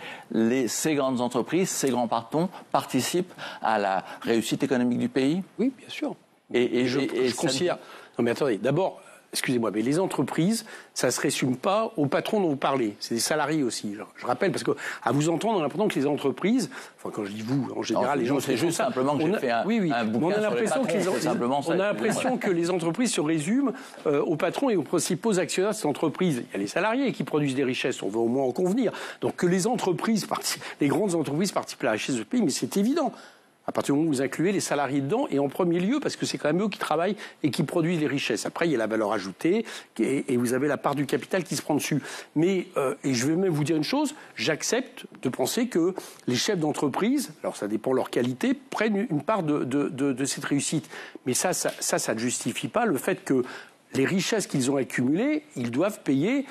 ces grandes entreprises, ces grands patrons participent à la réussite économique du pays? Oui, bien sûr. Et je considère... Non mais attendez, d'abord, excusez-moi, mais les entreprises, ça ne se résume pas aux patrons dont vous parlez. C'est des salariés aussi. Je rappelle, parce qu'à vous entendre, on a l'impression que les entreprises, enfin quand je dis vous, en général, les gens... C'est juste simplement que j'ai fait un bouquin sur les patrons. On a l'impression que les entreprises se résument aux patrons et aux principaux actionnaires de ces entreprises. Il y a les salariés qui produisent des richesses, on veut au moins en convenir. Donc que les entreprises, les grandes entreprises participent à la richesse du pays, mais c'est évident. À partir du moment où vous incluez les salariés dedans, et en premier lieu, parce que c'est quand même eux qui travaillent et qui produisent les richesses. Après, il y a la valeur ajoutée, et vous avez la part du capital qui se prend dessus. Mais, et je vais même vous dire une chose, j'accepte de penser que les chefs d'entreprise, alors ça dépend de leur qualité, prennent une part de cette réussite. Mais ça ne justifie pas le fait que les richesses qu'ils ont accumulées, ils doivent payer...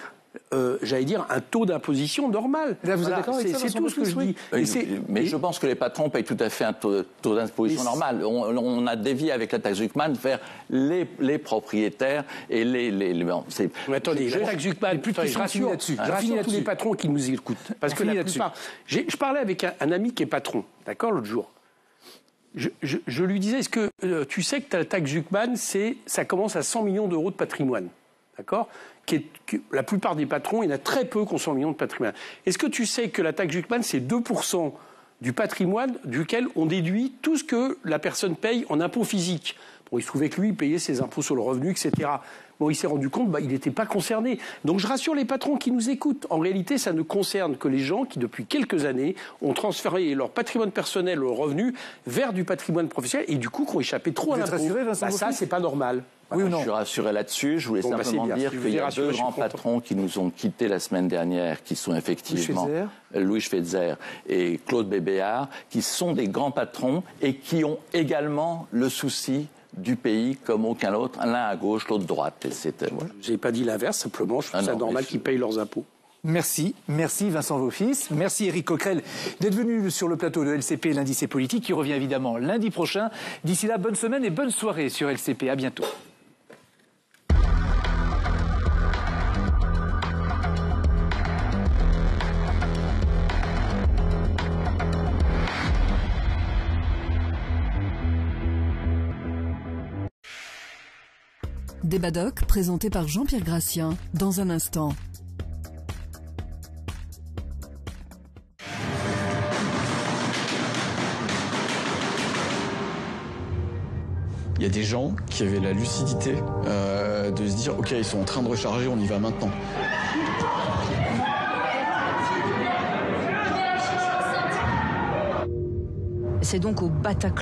j'allais dire, un taux d'imposition normal. Là, vous êtes d'accord avec ça, c'est tout ce que je dis. Mais je pense que les patrons payent tout à fait un taux d'imposition normal. On a dévié avec la taxe Zuckman vers les propriétaires et Mais attendez, la taxe Zuckman, je rassure tous les patrons qui nous écoutent. Parce que la plupart... Je parlais avec un ami qui est patron, d'accord, l'autre jour. Je lui disais, est-ce que tu sais que la taxe Zuckman, ça commence à 100 millions d'euros de patrimoine, d'accord ? La plupart des patrons, il y en a très peu qui ont 100 millions de patrimoine. Est-ce que tu sais que la taxe Zuckman, c'est 2% du patrimoine duquel on déduit tout ce que la personne paye en impôts physiques? Bon, il se trouvait que lui, il payait ses impôts sur le revenu, etc. Bon, il s'est rendu compte, il n'était pas concerné. Donc je rassure les patrons qui nous écoutent. En réalité, ça ne concerne que les gens qui, depuis quelques années, ont transféré leur patrimoine personnel, leur revenu, vers du patrimoine professionnel et du coup, qui ont échappé trop à l'impôt. Ça, c'est pas normal. Oui ou non ? Je suis rassuré là-dessus. Je voulais simplement dire qu'il y a deux grands patrons qui nous ont quittés la semaine dernière, qui sont effectivement Louis Schweitzer et Claude Bébéar, qui sont des grands patrons et qui ont également le souci du pays comme aucun autre, l'un à gauche, l'autre à droite. Je n'ai pas dit l'inverse, simplement, je trouve ça normal qu'ils payent leurs impôts. Merci Vincent Vaufils, merci Éric Coquerel d'être venu sur le plateau de LCP, lundi c'est politique, qui revient évidemment lundi prochain. D'ici là, bonne semaine et bonne soirée sur LCP, à bientôt. Débat doc présenté par Jean-Pierre Gracien dans un instant. Il y a des gens qui avaient la lucidité de se dire « Ok, ils sont en train de recharger, on y va maintenant ». C'est donc au Bataclan